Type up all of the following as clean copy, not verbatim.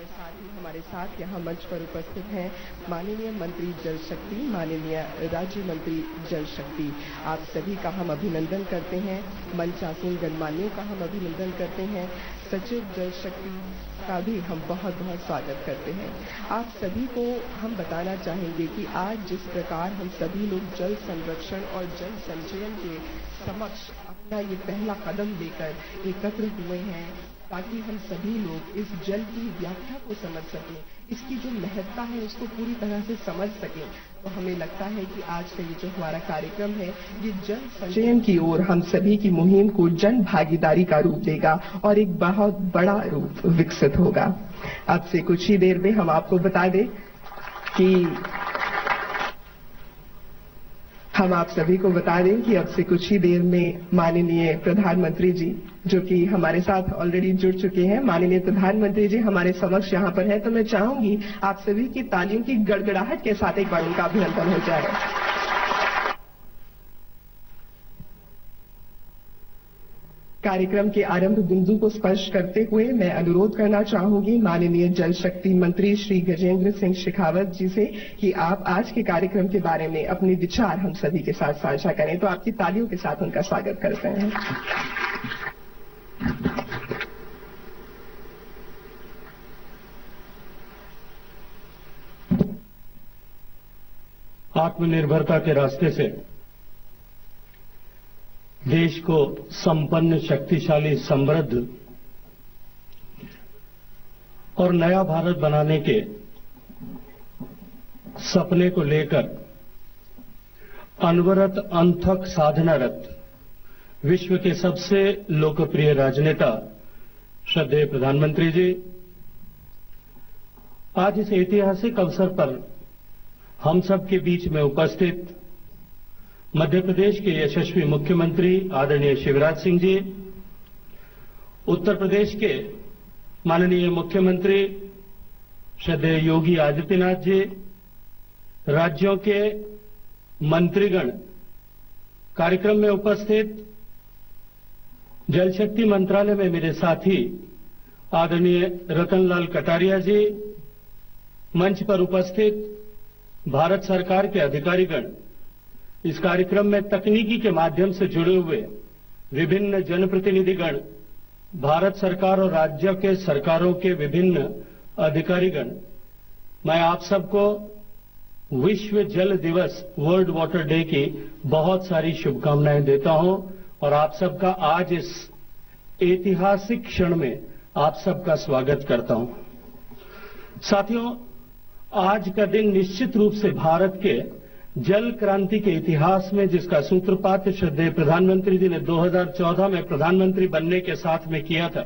और साथ ही हमारे साथ यहाँ मंच पर उपस्थित हैं माननीय मंत्री जल शक्ति, माननीय राज्य मंत्री जल शक्ति। आप सभी का हम अभिनंदन करते हैं। मंचासीन गणमान्यों का हम अभिनंदन करते हैं। सचिव जल शक्ति का भी हम बहुत बहुत स्वागत करते हैं। आप सभी को हम बताना चाहेंगे कि आज जिस प्रकार हम सभी लोग जल संरक्षण और जल संचयन के समक्ष अपना ये पहला कदम लेकर एकत्र हुए हैं, ताकि हम सभी लोग इस जल की व्याख्या को समझ सकें, इसकी जो महत्ता है उसको पूरी तरह से समझ सकें, तो हमें लगता है कि आज का ये जो हमारा कार्यक्रम है ये जल संचयन की ओर हम सभी की मुहिम को जन भागीदारी का रूप देगा और एक बहुत बड़ा रूप विकसित होगा। अब से कुछ ही देर में हम आपको बता दें कि हम आप सभी को बता दें कि अब से कुछ ही देर में माननीय प्रधानमंत्री जी, जो कि हमारे साथ ऑलरेडी जुड़ चुके हैं, माननीय प्रधानमंत्री जी हमारे समक्ष यहाँ पर हैं, तो मैं चाहूंगी आप सभी की तालियों की गड़गड़ाहट के साथ एक बार उनका अभिनंदन हो जाए। कार्यक्रम के आरंभ बिंदु को स्पर्श करते हुए मैं अनुरोध करना चाहूंगी माननीय जल शक्ति मंत्री श्री गजेंद्र सिंह शेखावत जी से कि आप आज के कार्यक्रम के बारे में अपने विचार हम सभी के साथ साझा करें। तो आपकी तालियों के साथ उनका स्वागत करते हैं। आत्मनिर्भरता के रास्ते से देश को संपन्न, शक्तिशाली, समृद्ध और नया भारत बनाने के सपने को लेकर अनवरत अनथक साधनारत विश्व के सबसे लोकप्रिय राजनेता श्रद्धेय प्रधानमंत्री जी आज इस ऐतिहासिक अवसर पर हम सब के बीच में उपस्थित मध्य प्रदेश के यशस्वी मुख्यमंत्री आदरणीय शिवराज सिंह जी, उत्तर प्रदेश के माननीय मुख्यमंत्री श्रद्धेय योगी आदित्यनाथ जी, राज्यों के मंत्रीगण, कार्यक्रम में उपस्थित जल शक्ति मंत्रालय में मेरे साथी आदरणीय रतनलाल कटारिया जी, मंच पर उपस्थित भारत सरकार के अधिकारीगण, इस कार्यक्रम में तकनीकी के माध्यम से जुड़े हुए विभिन्न जनप्रतिनिधिगण, भारत सरकार और राज्य के सरकारों के विभिन्न अधिकारीगण, मैं आप सबको विश्व जल दिवस, वर्ल्ड वाटर डे की बहुत सारी शुभकामनाएं देता हूं और आप सबका आज इस ऐतिहासिक क्षण में आप सबका स्वागत करता हूं। साथियों, आज का दिन निश्चित रूप से भारत के जल क्रांति के इतिहास में, जिसका सूत्रपात श्रद्धेय प्रधानमंत्री जी ने 2014 में प्रधानमंत्री बनने के साथ में किया था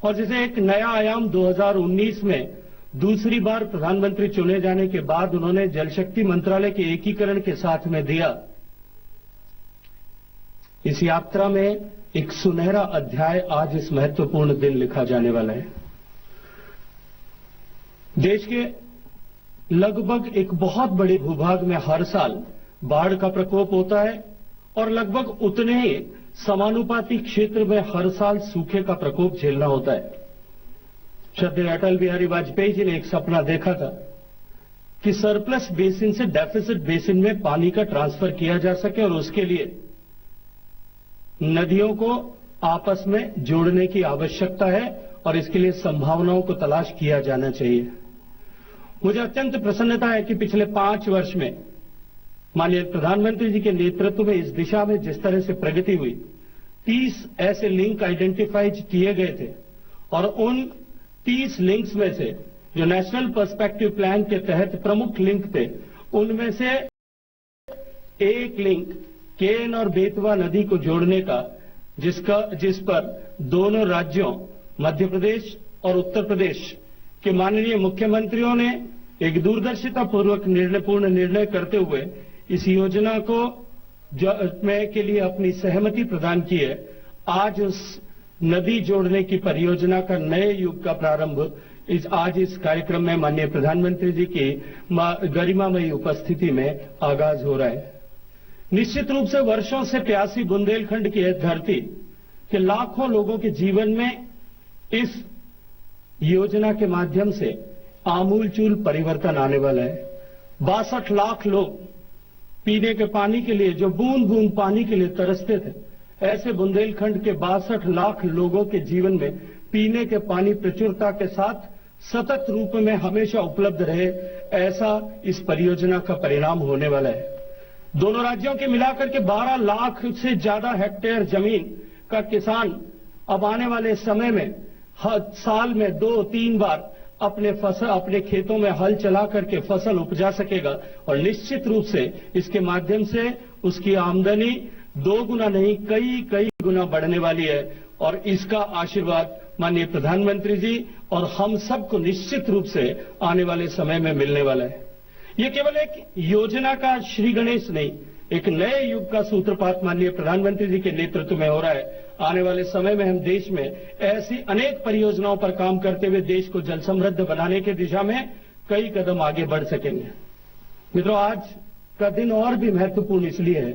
और जिसे एक नया आयाम 2019 में दूसरी बार प्रधानमंत्री चुने जाने के बाद उन्होंने जल शक्ति मंत्रालय के एकीकरण के साथ में दिया। इस यात्रा में एक सुनहरा अध्याय आज इस महत्वपूर्ण दिन लिखा जाने वाला है। देश के लगभग एक बहुत बड़े भूभाग में हर साल बाढ़ का प्रकोप होता है और लगभग उतने ही समानुपाती क्षेत्र में हर साल सूखे का प्रकोप झेलना होता है। श्रद्धेय अटल बिहारी वाजपेयी जी ने एक सपना देखा था कि सरप्लस बेसिन से डेफिसिट बेसिन में पानी का ट्रांसफर किया जा सके और उसके लिए नदियों को आपस में जोड़ने की आवश्यकता है और इसके लिए संभावनाओं को तलाश किया जाना चाहिए। मुझे अत्यंत प्रसन्नता है कि पिछले 5 वर्ष में माननीय प्रधानमंत्री जी के नेतृत्व में इस दिशा में जिस तरह से प्रगति हुई, 30 ऐसे लिंक आइडेंटिफाई किए गए थे और उन 30 लिंक्स में से जो नेशनल पर्सपेक्टिव प्लान के तहत प्रमुख लिंक थे, उनमें से एक लिंक केन और बेतवा नदी को जोड़ने का, जिस पर दोनों राज्यों मध्य प्रदेश और उत्तर प्रदेश कि माननीय मुख्यमंत्रियों ने एक दूरदर्शितापूर्वक पूर्ण निर्णय करते हुए इस योजना को के लिए अपनी सहमति प्रदान की है। आज उस नदी जोड़ने की परियोजना का नए युग का प्रारंभ आज इस कार्यक्रम में माननीय प्रधानमंत्री जी की गरिमामयी उपस्थिति में आगाज हो रहा है। निश्चित रूप से वर्षों से प्यासी बुंदेलखंड की यह धरती के लाखों लोगों के जीवन में इस योजना के माध्यम से आमूलचूल परिवर्तन आने वाला है। 62 लाख लोग पीने के पानी के लिए, जो बूंद बूंद पानी के लिए तरसते थे, ऐसे बुंदेलखंड के 62 लाख लोगों के जीवन में पीने के पानी प्रचुरता के साथ सतत रूप में हमेशा उपलब्ध रहे, ऐसा इस परियोजना का परिणाम होने वाला है। दोनों राज्यों के मिलाकर के 12 लाख से ज्यादा हेक्टेयर जमीन का किसान अब आने वाले समय में हर साल में 2-3 बार अपने खेतों में हल चला करके फसल उपजा सकेगा और निश्चित रूप से इसके माध्यम से उसकी आमदनी 2 गुना नहीं कई गुना बढ़ने वाली है। और इसका आशीर्वाद माननीय प्रधानमंत्री जी और हम सबको निश्चित रूप से आने वाले समय में मिलने वाला है। ये केवल एक योजना का श्री गणेश नहीं, एक नए युग का सूत्रपात माननीय प्रधानमंत्री जी के नेतृत्व में हो रहा है। आने वाले समय में हम देश में ऐसी अनेक परियोजनाओं पर काम करते हुए देश को जल समृद्ध बनाने की दिशा में कई कदम आगे बढ़ सकेंगे। मित्रों, आज का दिन और भी महत्वपूर्ण इसलिए है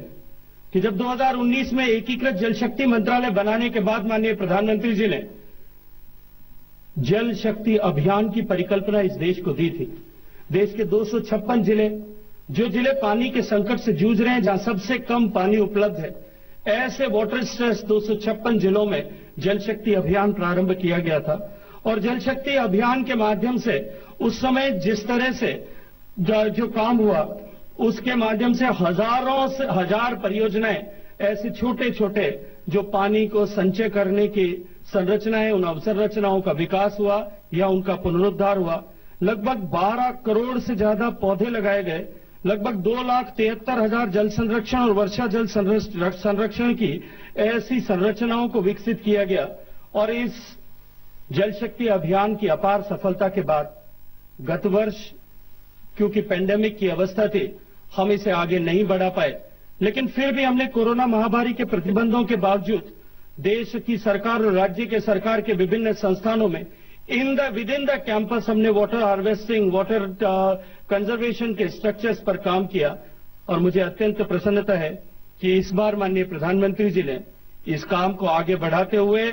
कि जब 2019 में एकीकृत जल शक्ति मंत्रालय बनाने के बाद माननीय प्रधानमंत्री जी ने जल शक्ति अभियान की परिकल्पना इस देश को दी थी। देश के 256 जिले, जो जिले पानी के संकट से जूझ रहे हैं, जहां सबसे कम पानी उपलब्ध है, ऐसे वाटर स्ट्रेस 256 जिलों में जल शक्ति अभियान प्रारंभ किया गया था। और जल शक्ति अभियान के माध्यम से उस समय जिस तरह से जो काम हुआ, उसके माध्यम से हजारों से हजार परियोजनाएं, ऐसे छोटे छोटे जो पानी को संचय करने की संरचनाएं, उन अवसंरचनाओं का विकास हुआ या उनका पुनरुद्धार हुआ। लगभग 12 करोड़ से ज्यादा पौधे लगाए गए, लगभग 2,73,000 जल संरक्षण और वर्षा जल संरक्षण की ऐसी संरचनाओं को विकसित किया गया। और इस जल शक्ति अभियान की अपार सफलता के बाद गत वर्ष, क्योंकि पेंडेमिक की अवस्था थी, हम इसे आगे नहीं बढ़ा पाए, लेकिन फिर भी हमने कोरोना महामारी के प्रतिबंधों के बावजूद देश की सरकार और राज्य के सरकार के विभिन्न संस्थानों में विद इन द कैंपस हमने वाटर हार्वेस्टिंग, वाटर कंजर्वेशन के स्ट्रक्चर्स पर काम किया। और मुझे अत्यंत प्रसन्नता है कि इस बार माननीय प्रधानमंत्री जी ने इस काम को आगे बढ़ाते हुए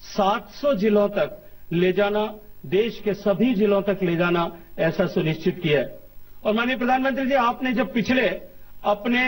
700 जिलों तक ले जाना, देश के सभी जिलों तक ले जाना, ऐसा सुनिश्चित किया है। और माननीय प्रधानमंत्री जी, आपने जब पिछले अपने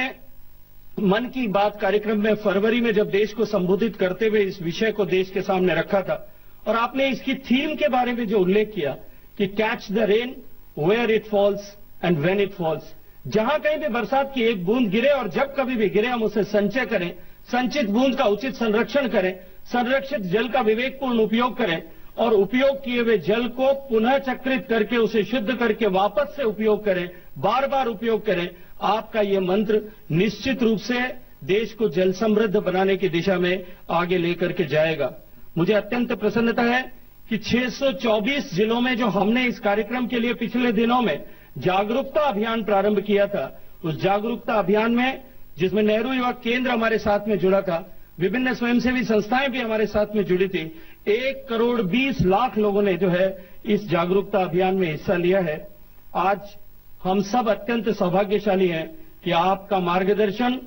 मन की बात कार्यक्रम में फरवरी में जब देश को संबोधित करते हुए इस विषय को देश के सामने रखा था, और आपने इसकी थीम के बारे में जो उल्लेख किया कि catch the rain where it falls and when it falls, जहां कहीं भी बरसात की एक बूंद गिरे और जब कभी भी गिरे हम उसे संचय करें, संचित बूंद का उचित संरक्षण करें, संरक्षित जल का विवेकपूर्ण उपयोग करें और उपयोग किए हुए जल को पुनः चक्रित करके उसे शुद्ध करके वापस से उपयोग करें, बार बार उपयोग करें। आपका ये मंत्र निश्चित रूप से देश को जल समृद्ध बनाने की दिशा में आगे लेकर के जाएगा। मुझे अत्यंत प्रसन्नता है कि 624 जिलों में जो हमने इस कार्यक्रम के लिए पिछले दिनों में जागरूकता अभियान प्रारंभ किया था, उस जागरूकता अभियान में जिसमें नेहरू युवा केंद्र हमारे साथ में जुड़ा था, विभिन्न स्वयंसेवी संस्थाएं भी हमारे साथ में जुड़ी थी, 1,20,00,000 लोगों ने जो है इस जागरूकता अभियान में हिस्सा लिया है। आज हम सब अत्यंत सौभाग्यशाली हैं कि आपका मार्गदर्शन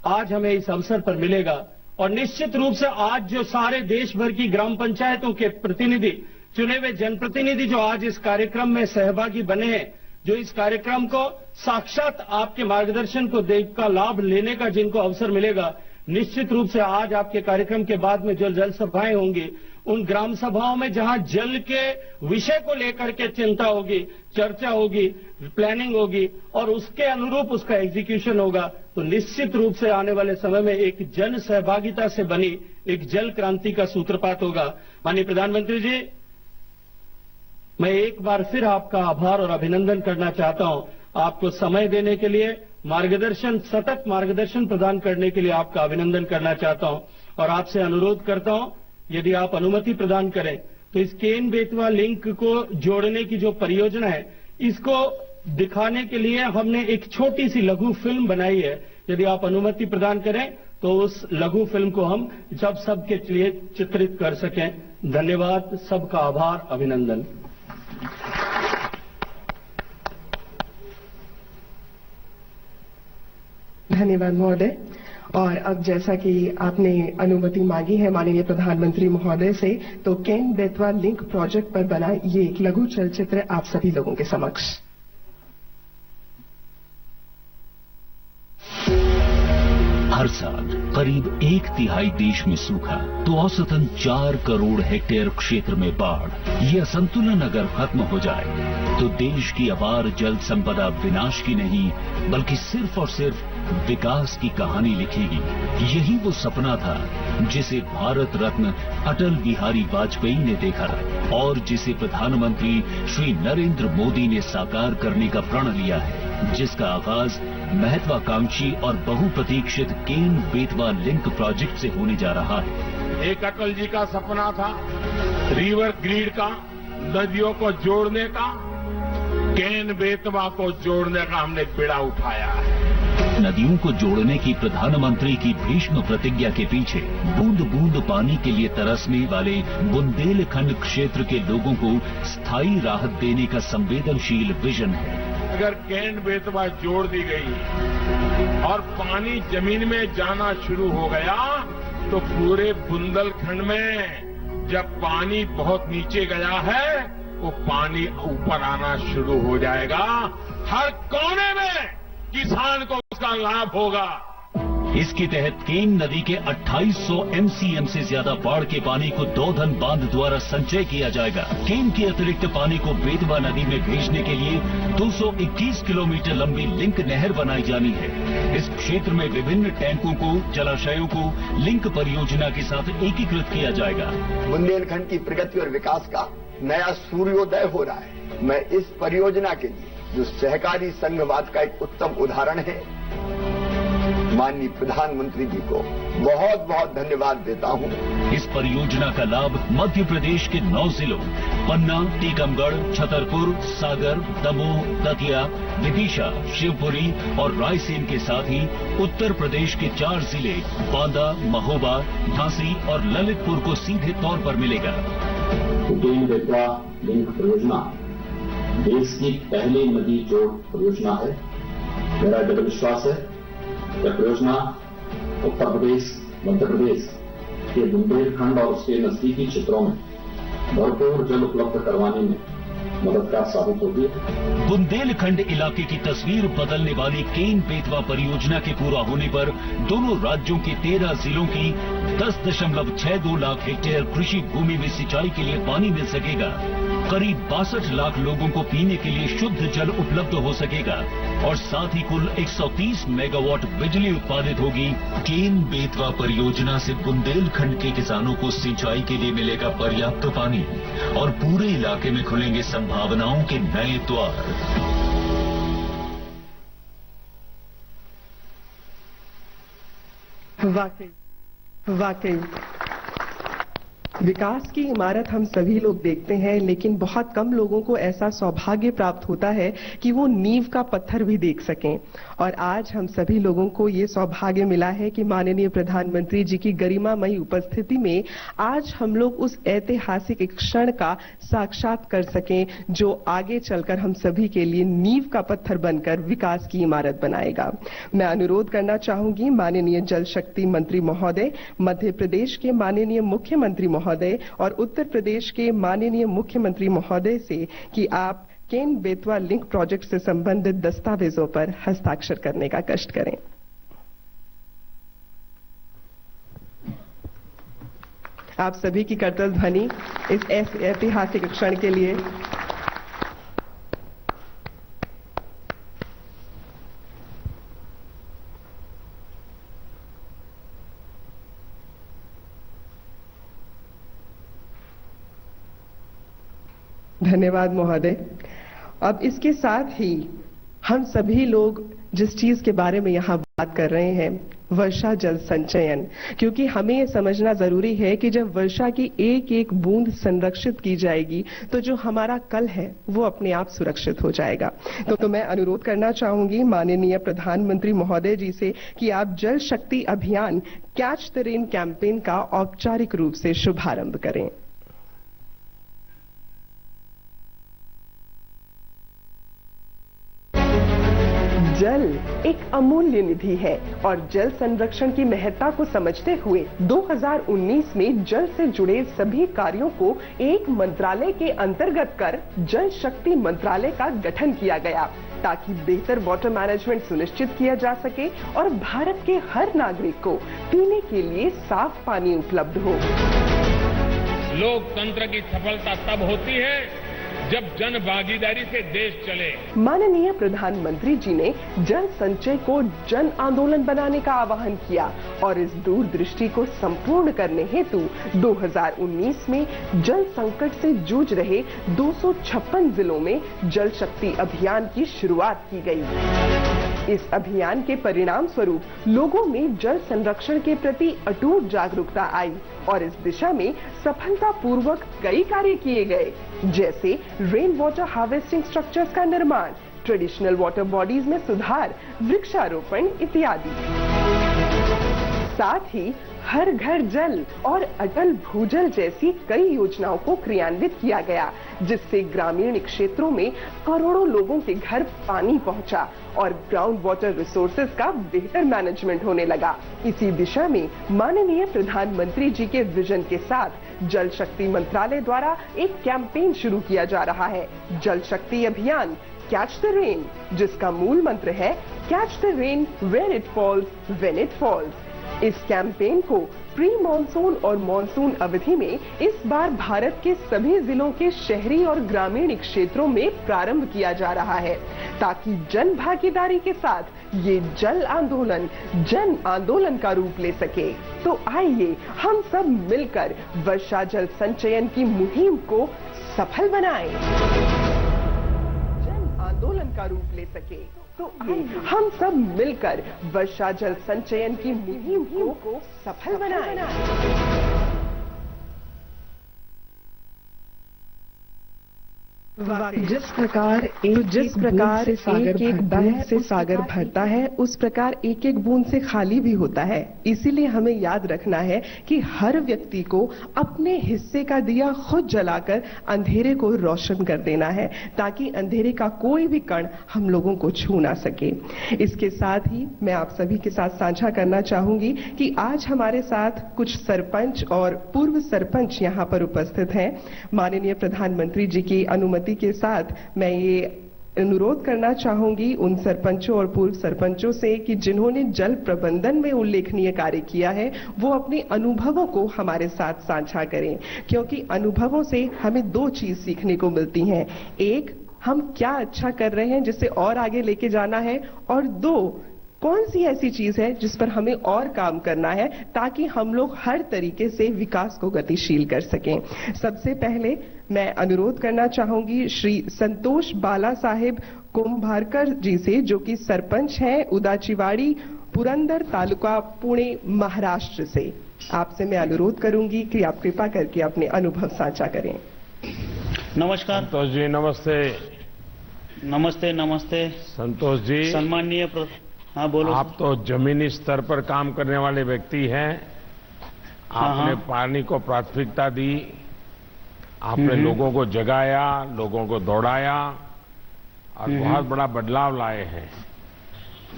आज हमें इस अवसर पर मिलेगा। और निश्चित रूप से आज जो सारे देश भर की ग्राम पंचायतों के प्रतिनिधि, चुने हुए जनप्रतिनिधि जो आज इस कार्यक्रम में सहभागी बने हैं, जो इस कार्यक्रम को साक्षात आपके मार्गदर्शन को देख का लाभ लेने का जिनको अवसर मिलेगा, निश्चित रूप से आज आपके कार्यक्रम के बाद में जो जल सभाएं होंगी, उन ग्राम सभाओं में जहां जल के विषय को लेकर के चिंता होगी, चर्चा होगी, प्लानिंग होगी और उसके अनुरूप उसका एग्जीक्यूशन होगा, तो निश्चित रूप से आने वाले समय में एक जन सहभागिता से बनी एक जल क्रांति का सूत्रपात होगा। माननीय प्रधानमंत्री जी, मैं एक बार फिर आपका आभार और अभिनंदन करना चाहता हूं। आपको समय देने के लिए, मार्गदर्शन, सतत मार्गदर्शन प्रदान करने के लिए आपका अभिनंदन करना चाहता हूं और आपसे अनुरोध करता हूं, यदि आप अनुमति प्रदान करें तो इस केन बेतवा लिंक को जोड़ने की जो परियोजना है, इसको दिखाने के लिए हमने एक छोटी सी लघु फिल्म बनाई है। यदि आप अनुमति प्रदान करें तो उस लघु फिल्म को हम सबके लिए चित्रित कर सकें। धन्यवाद, सबका आभार, अभिनंदन। धन्यवाद महोदय। और अब जैसा कि आपने अनुमति मांगी है माननीय प्रधानमंत्री महोदय से, तो केन बेतवा लिंक प्रोजेक्ट पर बना ये एक लघु चलचित्र आप सभी लोगों के समक्ष। हर साल करीब 1/3 देश में सूखा तो औसतन 4 करोड़ हेक्टेयर क्षेत्र में बाढ़। ये असंतुलन अगर खत्म हो जाए तो देश की अपार जल संपदा विनाश की नहीं बल्कि सिर्फ और सिर्फ विकास की कहानी लिखेगी। यही वो सपना था जिसे भारत रत्न अटल बिहारी वाजपेयी ने देखा और जिसे प्रधानमंत्री श्री नरेंद्र मोदी ने साकार करने का प्रण लिया है, जिसका आगाज महत्वाकांक्षी और बहुप्रतीक्षित केन बेतवा लिंक प्रोजेक्ट से होने जा रहा है। एक अटल जी का सपना था रिवर ग्रिड का, नदियों को जोड़ने का। केन बेतवा को जोड़ने का हमने बीड़ा उठाया है। नदियों को जोड़ने की प्रधानमंत्री की भीष्म प्रतिज्ञा के पीछे बूंद बूंद पानी के लिए तरसने वाले बुंदेलखंड क्षेत्र के लोगों को स्थायी राहत देने का संवेदनशील विजन है। अगर केन बेतवा जोड़ दी गई और पानी जमीन में जाना शुरू हो गया तो पूरे बुंदेलखंड में जब पानी बहुत नीचे गया है वो पानी ऊपर आना शुरू हो जाएगा। हर कोने में किसान को उसका लाभ होगा। इसके तहत केन नदी के 2800 MCM से ज्यादा बाढ़ के पानी को दौधन बांध द्वारा संचय किया जाएगा। केन के अतिरिक्त पानी को बेतवा नदी में भेजने के लिए 221 किलोमीटर लंबी लिंक नहर बनाई जानी है। इस क्षेत्र में विभिन्न टैंकों को, जलाशयों को लिंक परियोजना के साथ एकीकृत किया जाएगा। बुंदेलखंड की प्रगति और विकास का नया सूर्योदय हो रहा है। मैं इस परियोजना के लिए जो सहकारी संघवाद का एक उत्तम उदाहरण है, माननीय प्रधानमंत्री जी को बहुत बहुत धन्यवाद देता हूं। इस परियोजना का लाभ मध्य प्रदेश के 9 जिलों पन्ना, टीकमगढ़, छतरपुर, सागर, दमोह, दतिया, विदिशा, शिवपुरी और रायसेन के साथ ही उत्तर प्रदेश के 4 जिले बांदा, महोबा, झांसी और ललितपुर को सीधे तौर पर मिलेगा। केन बेतवा लिंक परियोजना देश की पहली नदी जोड़ परियोजना है। मेरा दृढ़ विश्वास है यह परियोजना उत्तर प्रदेश, मध्य प्रदेश के बुंदेलखंड और उसके नजदीकी क्षेत्रों में भरपूर जल उपलब्ध करवाने में मददगार साबित होगी। बुंदेलखंड इलाके की तस्वीर बदलने वाली केन बेतवा परियोजना के पूरा होने पर दोनों राज्यों के 13 जिलों की 10.62 लाख हेक्टेयर कृषि भूमि में सिंचाई के लिए पानी मिल सकेगा। करीब 62 लाख लोगों को पीने के लिए शुद्ध जल उपलब्ध हो सकेगा और साथ ही कुल 130 मेगावाट बिजली उत्पादित होगी। केन बेतवा परियोजना से बुंदेलखंड के किसानों को सिंचाई के लिए मिलेगा पर्याप्त पानी और पूरे इलाके में खुलेंगे संभावनाओं के नए द्वार। वाकई विकास की इमारत हम सभी लोग देखते हैं, लेकिन बहुत कम लोगों को ऐसा सौभाग्य प्राप्त होता है कि वो नींव का पत्थर भी देख सकें। और आज हम सभी लोगों को ये सौभाग्य मिला है कि माननीय प्रधानमंत्री जी की गरिमामयी उपस्थिति में आज हम लोग उस ऐतिहासिक क्षण का साक्षात कर सकें जो आगे चलकर हम सभी के लिए नींव का पत्थर बनकर विकास की इमारत बनाएगा। मैं अनुरोध करना चाहूंगी माननीय जल शक्ति मंत्री महोदय, मध्य प्रदेश के माननीय मुख्यमंत्री महोदय और उत्तर प्रदेश के माननीय मुख्यमंत्री महोदय से कि आप केन बेतवा लिंक प्रोजेक्ट से संबंधित दस्तावेजों पर हस्ताक्षर करने का कष्ट करें। आप सभी की करतल ध्वनि इस ऐतिहासिक क्षण के लिए। धन्यवाद महोदय। अब इसके साथ ही हम सभी लोग जिस चीज के बारे में यहाँ बात कर रहे हैं, वर्षा जल संचयन, क्योंकि हमें ये समझना जरूरी है कि जब वर्षा की एक एक बूंद संरक्षित की जाएगी तो जो हमारा कल है वो अपने आप सुरक्षित हो जाएगा। तो मैं अनुरोध करना चाहूंगी माननीय प्रधानमंत्री महोदय जी से कि आप जल शक्ति अभियान कैच द रेन कैंपेन का औपचारिक रूप से शुभारंभ करें। जल एक अमूल्य निधि है और जल संरक्षण की महत्ता को समझते हुए 2019 में जल से जुड़े सभी कार्यों को एक मंत्रालय के अंतर्गत कर जल शक्ति मंत्रालय का गठन किया गया ताकि बेहतर वाटर मैनेजमेंट सुनिश्चित किया जा सके और भारत के हर नागरिक को पीने के लिए साफ पानी उपलब्ध हो। लोकतंत्र की सफलता तब होती है जब जन भागीदारी से देश चले। माननीय प्रधानमंत्री जी ने जल संचय को जन आंदोलन बनाने का आह्वान किया और इस दूरदृष्टि को संपूर्ण करने हेतु 2019 में जल संकट से जूझ रहे 256 जिलों में जल शक्ति अभियान की शुरुआत की गई। इस अभियान के परिणाम स्वरूप लोगों में जल संरक्षण के प्रति अटूट जागरूकता आई और इस दिशा में सफलतापूर्वक कई कार्य किए गए, जैसे रेन वाटर हार्वेस्टिंग स्ट्रक्चर्स का निर्माण, ट्रेडिशनल वाटर बॉडीज में सुधार, वृक्षारोपण इत्यादि। साथ ही हर घर जल और अटल भूजल जैसी कई योजनाओं को क्रियान्वित किया गया, जिससे ग्रामीण क्षेत्रों में करोड़ों लोगों के घर पानी पहुंचा और ग्राउंड वाटर रिसोर्सेज का बेहतर मैनेजमेंट होने लगा। इसी दिशा में माननीय प्रधानमंत्री जी के विजन के साथ जल शक्ति मंत्रालय द्वारा एक कैंपेन शुरू किया जा रहा है, जल शक्ति अभियान कैच द रेन, जिसका मूल मंत्र है catch the rain where it falls when it falls. इस कैंपेन को प्री मॉनसून और मॉनसून अवधि में इस बार भारत के सभी जिलों के शहरी और ग्रामीण क्षेत्रों में प्रारंभ किया जा रहा है, ताकि जन भागीदारी के साथ ये जल आंदोलन जन आंदोलन का रूप ले सके। तो आइए हम सब मिलकर वर्षा जल संचयन की मुहिम को सफल बनाएं, जन आंदोलन का रूप ले सके। तो हम सब मिलकर वर्षा जल संचयन की मुहिम को सफल बनाएं। जिस प्रकार एक एक बूंद से सागर भरता है, उस प्रकार एक एक बूंद से खाली भी होता है। इसीलिए हमें याद रखना है कि हर व्यक्ति को अपने हिस्से का दिया खुद जलाकर अंधेरे को रोशन कर देना है, ताकि अंधेरे का कोई भी कण हम लोगों को छू ना सके। इसके साथ ही मैं आप सभी के साथ साझा करना चाहूंगी कि आज हमारे साथ कुछ सरपंच और पूर्व सरपंच यहाँ पर उपस्थित हैं। माननीय प्रधानमंत्री जी की अनुमति के साथ मैं ये अनुरोध करना चाहूंगी उन सरपंचों और पूर्व सरपंचों से कि जिन्होंने जल प्रबंधन में उल्लेखनीय कार्य किया है, वो अपने अनुभवों को हमारे साथ साझा करें, क्योंकि अनुभवों से हमें दो चीज सीखने को मिलती हैं। एक, हम क्या अच्छा कर रहे हैं जिसे और आगे लेके जाना है, और दो, कौन सी ऐसी चीज है जिस पर हमें और काम करना है ताकि हम लोग हर तरीके से विकास को गतिशील कर सकें। सबसे पहले मैं अनुरोध करना चाहूंगी श्री संतोष बाला साहेब कुंभारकर जी से, जो कि सरपंच हैं उदाचीवाड़ी, पुरंदर तालुका, पुणे, महाराष्ट्र से। आपसे मैं अनुरोध करूंगी कि आप कृपा करके अपने अनुभव साझा करें। नमस्कार संतोष जी। नमस्ते। नमस्ते। नमस्ते संतोष जी, सम्माननीय हाँ बोलो। आप तो जमीनी स्तर पर काम करने वाले व्यक्ति हैं। आपने पानी को प्राथमिकता दी, आपने लोगों को जगाया, लोगों को दौड़ाया और बहुत बड़ा बदलाव लाए हैं।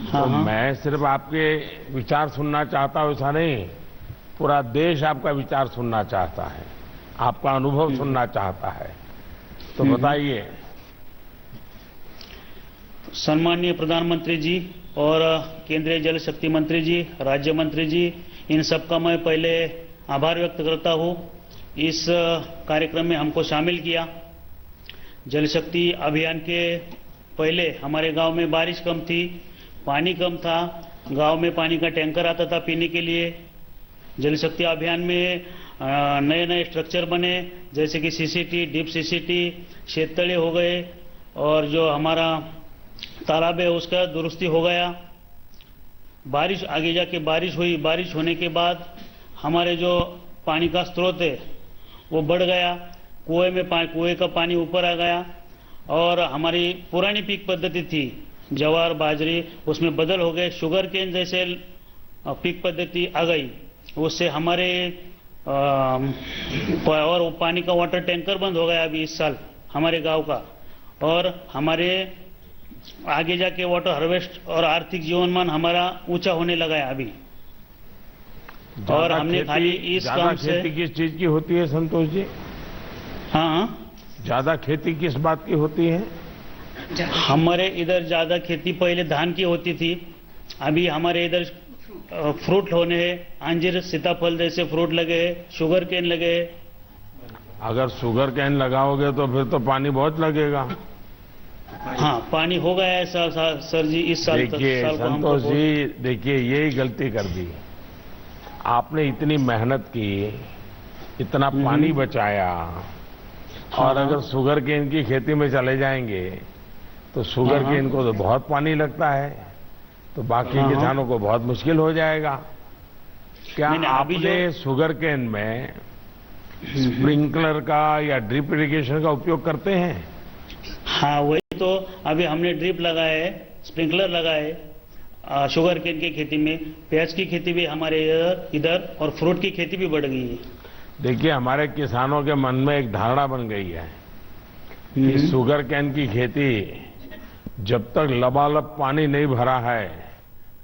तो मैं सिर्फ आपके विचार सुनना चाहता हूं, ऐसा नहीं, पूरा देश आपका विचार सुनना चाहता है, आपका अनुभव सुनना चाहता है। तो बताइए। सम्माननीय प्रधानमंत्री जी और केंद्रीय जल शक्ति मंत्री जी, राज्य मंत्री जी, इन सबका मैं पहले आभार व्यक्त करता हूं। इस कार्यक्रम में हमको शामिल किया। जल शक्ति अभियान के पहले हमारे गांव में बारिश कम थी, पानी कम था, गांव में पानी का टैंकर आता था पीने के लिए। जल शक्ति अभियान में नए नए स्ट्रक्चर बने, जैसे कि सीसीटी, डीप सीसीटी, शेततळे हो गए, और जो हमारा तालाब है उसका दुरुस्ती हो गया। बारिश आगे जाके बारिश हुई, बारिश होने के बाद हमारे जो पानी का स्रोत है वो बढ़ गया, कुएं का पानी ऊपर आ गया, और हमारी पुरानी पीक पद्धति थी ज्वार बाजरी, उसमें बदल हो गए, शुगर केन जैसे पीक पद्धति आ गई। उससे हमारे और पानी का वाटर टैंकर बंद हो गया अभी इस साल हमारे गांव का, और हमारे आगे जाके वाटर हार्वेस्ट और आर्थिक जीवनमान हमारा ऊंचा होने लगा है अभी। और हमने खाली इस काम से खेती किस चीज की होती है संतोष जी? हाँ, ज्यादा खेती किस बात की होती है? हमारे इधर ज्यादा खेती पहले धान की होती थी, अभी हमारे इधर फ्रूट होने हैं, अंजीर सीताफल जैसे फ्रूट लगे हैं, शुगर केन लगे हैं। अगर शुगर कैन लगाओगे तो फिर तो पानी बहुत लगेगा। हाँ, पानी हो गया है सर जी इस साल। देखिए संतोष जी, देखिए यही गलती कर दी आपने, इतनी मेहनत की, इतना पानी बचाया, और अगर शुगर केन की खेती में चले जाएंगे तो शुगर केन को तो बहुत पानी लगता है, तो बाकी किसानों को बहुत मुश्किल हो जाएगा। क्या आपने शुगर केन में स्प्रिंकलर का या ड्रिप इरिगेशन का उपयोग करते हैं? हाँ, वही तो अभी हमने ड्रिप लगाए, स्प्रिंकलर लगाए शुगर केन की खेती में। प्याज की खेती भी हमारे इधर और फ्रूट की खेती भी बढ़ गई है। देखिए हमारे किसानों के मन में एक धारणा बन गई है कि शुगर केन की खेती जब तक लबालब पानी नहीं भरा है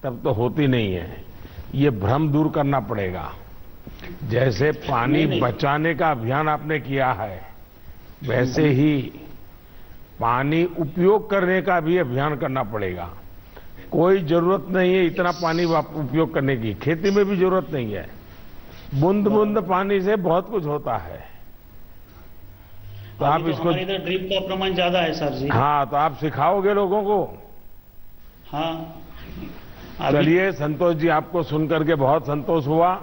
तब तो होती नहीं है। ये भ्रम दूर करना पड़ेगा। जैसे पानी बचाने का अभियान आपने किया है, वैसे ही पानी उपयोग करने का भी अभियान करना पड़ेगा। कोई जरूरत नहीं है इतना पानी उपयोग करने की, खेती में भी जरूरत नहीं है। बूंद बूंद पानी से बहुत कुछ होता है। तो आप इसको, इधर ड्रिप का प्रमाण ज्यादा है सर जी। हाँ, तो आप सिखाओगे लोगों को? हाँ। चलिए संतोष जी, आपको सुनकर के बहुत संतोष हुआ।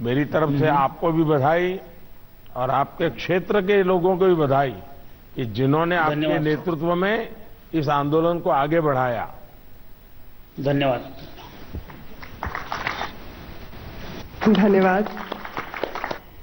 मेरी तरफ से आपको भी बधाई और आपके क्षेत्र के लोगों को भी बधाई कि जिन्होंने आपके नेतृत्व में इस आंदोलन को आगे बढ़ाया। धन्यवाद। धन्यवाद।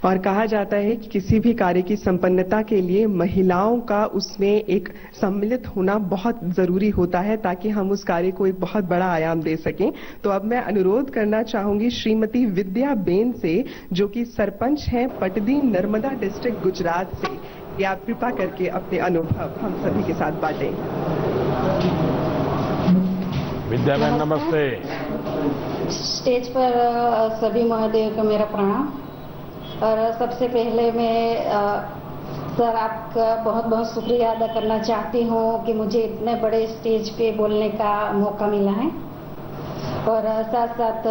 और कहा जाता है कि किसी भी कार्य की संपन्नता के लिए महिलाओं का उसमें एक सम्मिलित होना बहुत जरूरी होता है, ताकि हम उस कार्य को एक बहुत बड़ा आयाम दे सकें। तो अब मैं अनुरोध करना चाहूंगी श्रीमती विद्या बेन से, जो कि सरपंच हैं पटदी नर्मदा डिस्ट्रिक्ट गुजरात से, कि आप कृपा करके अपने अनुभव हम सभी के साथ बांटें। विद्या बेन नमस्ते। स्टेज पर सभी महोदयों को मेरा प्रणाम। और सबसे पहले मैं सर आपका बहुत बहुत शुक्रिया अदा करना चाहती हूँ कि मुझे इतने बड़े स्टेज पे बोलने का मौका मिला है। और साथ साथ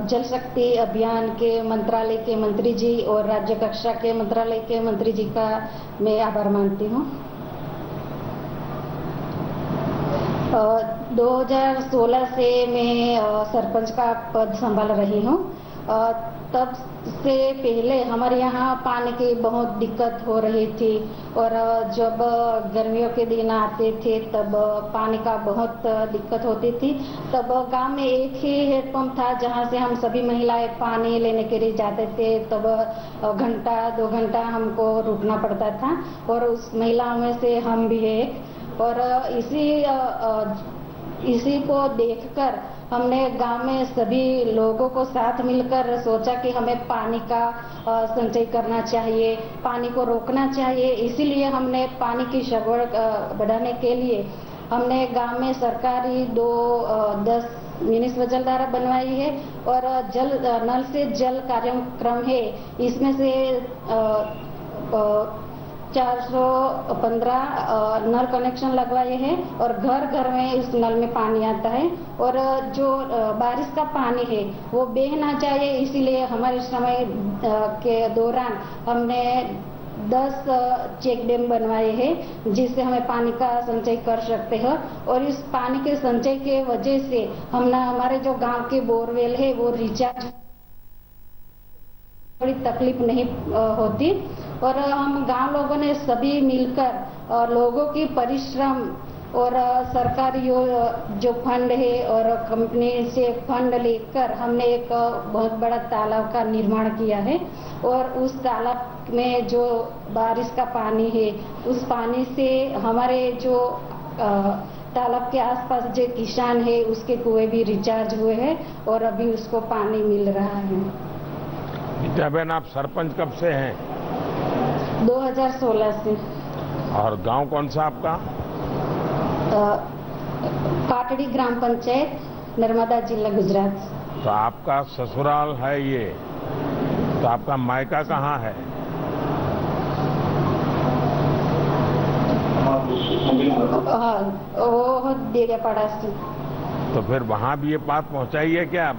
जल शक्ति अभियान के मंत्रालय के मंत्री जी और राज्य कक्षा के मंत्रालय के मंत्री जी का मैं आभार मानती हूँ। 2016 से मैं सरपंच का पद संभाल रही हूँ। तब से पहले हमारे यहाँ पानी की बहुत दिक्कत हो रही थी, और जब गर्मियों के दिन आते थे तब पानी का बहुत दिक्कत होती थी। तब गांव में एक ही हैंडपंप था जहाँ से हम सभी महिलाएं पानी लेने के लिए जाते थे। तब घंटा 2 घंटा हमको रुकना पड़ता था, और उस महिलाओं में से हम भी एक। और इसी को देखकर हमने गांव में सभी लोगों को साथ मिलकर सोचा कि हमें पानी का संचय करना चाहिए, पानी को रोकना चाहिए। इसीलिए हमने पानी की सगवड़ बढ़ाने के लिए हमने गांव में सरकारी 10 मिनी स्वजलधारा बनवाई है, और नल से जल कार्यक्रम है। इसमें से 415 नल कनेक्शन लगवाए हैं, और घर घर में इस नल में पानी आता है। और जो बारिश का पानी है वो बह ना जाए, इसीलिए हमारे समय के दौरान हमने 10 चेक डैम बनवाए हैं, जिससे हमें पानी का संचय कर सकते हैं। और इस पानी के संचय के वजह से हमारे जो गांव के बोरवेल है वो रिचार्ज थोड़ी तकलीफ नहीं होती। और हम गांव लोगों ने सभी मिलकर लोगों की परिश्रम और सरकारी जो फंड है और कंपनी से फंड लेकर हमने एक बहुत बड़ा तालाब का निर्माण किया है। और उस तालाब में जो बारिश का पानी है, उस पानी से हमारे जो तालाब के आसपास जो किसान है उसके कुएं भी रिचार्ज हुए हैं, और अभी उसको पानी मिल रहा है। विद्या बेन, आप सरपंच कब से हैं? 2016 से। और गांव कौन सा आपका? काटड़ी ग्राम पंचायत, नर्मदा जिला, गुजरात। तो आपका ससुराल है ये, तो आपका मायका कहाँ है? वो देरियापाड़ा से। तो फिर वहाँ भी ये बात पहुँचाई है क्या?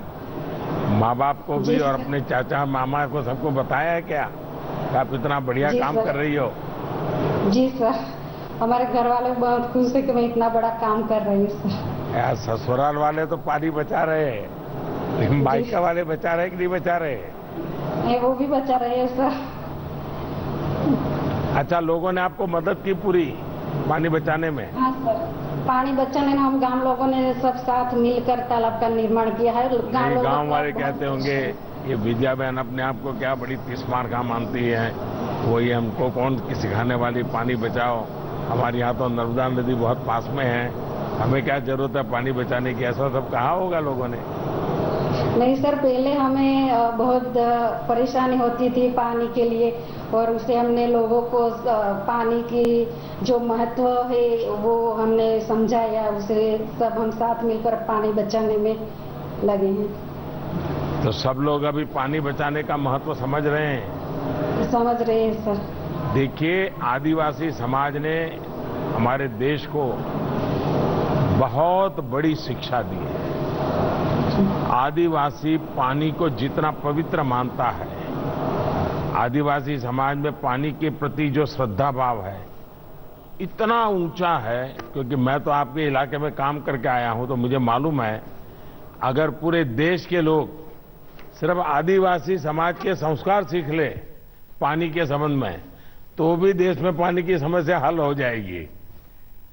माँ बाप को भी और अपने चाचा मामा को सबको बताया है क्या कि आप इतना बढ़िया काम कर रही हो? जी सर, हमारे घर वाले बहुत खुश है कि मैं इतना बड़ा काम कर रही हूँ सर। यार ससुराल वाले तो पानी बचा रहे हैं, लेकिन मायका वाले बचा रहे कि नहीं बचा रहे? वो भी बचा रहे हैं सर। अच्छा, लोगों ने आपको मदद की पूरी पानी बचाने में? हाँ सर, पानी बचाने में हम गांव लोगों ने सब साथ मिलकर तालाब का निर्माण किया है। गांव वाले कहते होंगे ये विद्या बहन अपने आप को क्या बड़ी तीसमार का मानती है, वो ये हमको कौन सिखाने वाली, पानी बचाओ, हमारे यहाँ तो नर्मदा नदी बहुत पास में है, हमें क्या जरूरत है पानी बचाने की, ऐसा सब कहा होगा लोगों ने? नहीं सर, पहले हमें बहुत परेशानी होती थी पानी के लिए, और उसे हमने लोगों को पानी की जो महत्व है वो हमने समझाया, उसे सब हम साथ मिलकर पानी बचाने में लगे हैं। तो सब लोग अभी पानी बचाने का महत्व समझ रहे हैं? समझ रहे हैं सर। देखिए, आदिवासी समाज ने हमारे देश को बहुत बड़ी शिक्षा दी है। आदिवासी पानी को जितना पवित्र मानता है, आदिवासी समाज में पानी के प्रति जो श्रद्धा भाव है इतना ऊंचा है, क्योंकि मैं तो आपके इलाके में काम करके आया हूं, तो मुझे मालूम है अगर पूरे देश के लोग सिर्फ आदिवासी समाज के संस्कार सीख ले पानी के संबंध में, तो भी देश में पानी की समस्या हल हो जाएगी।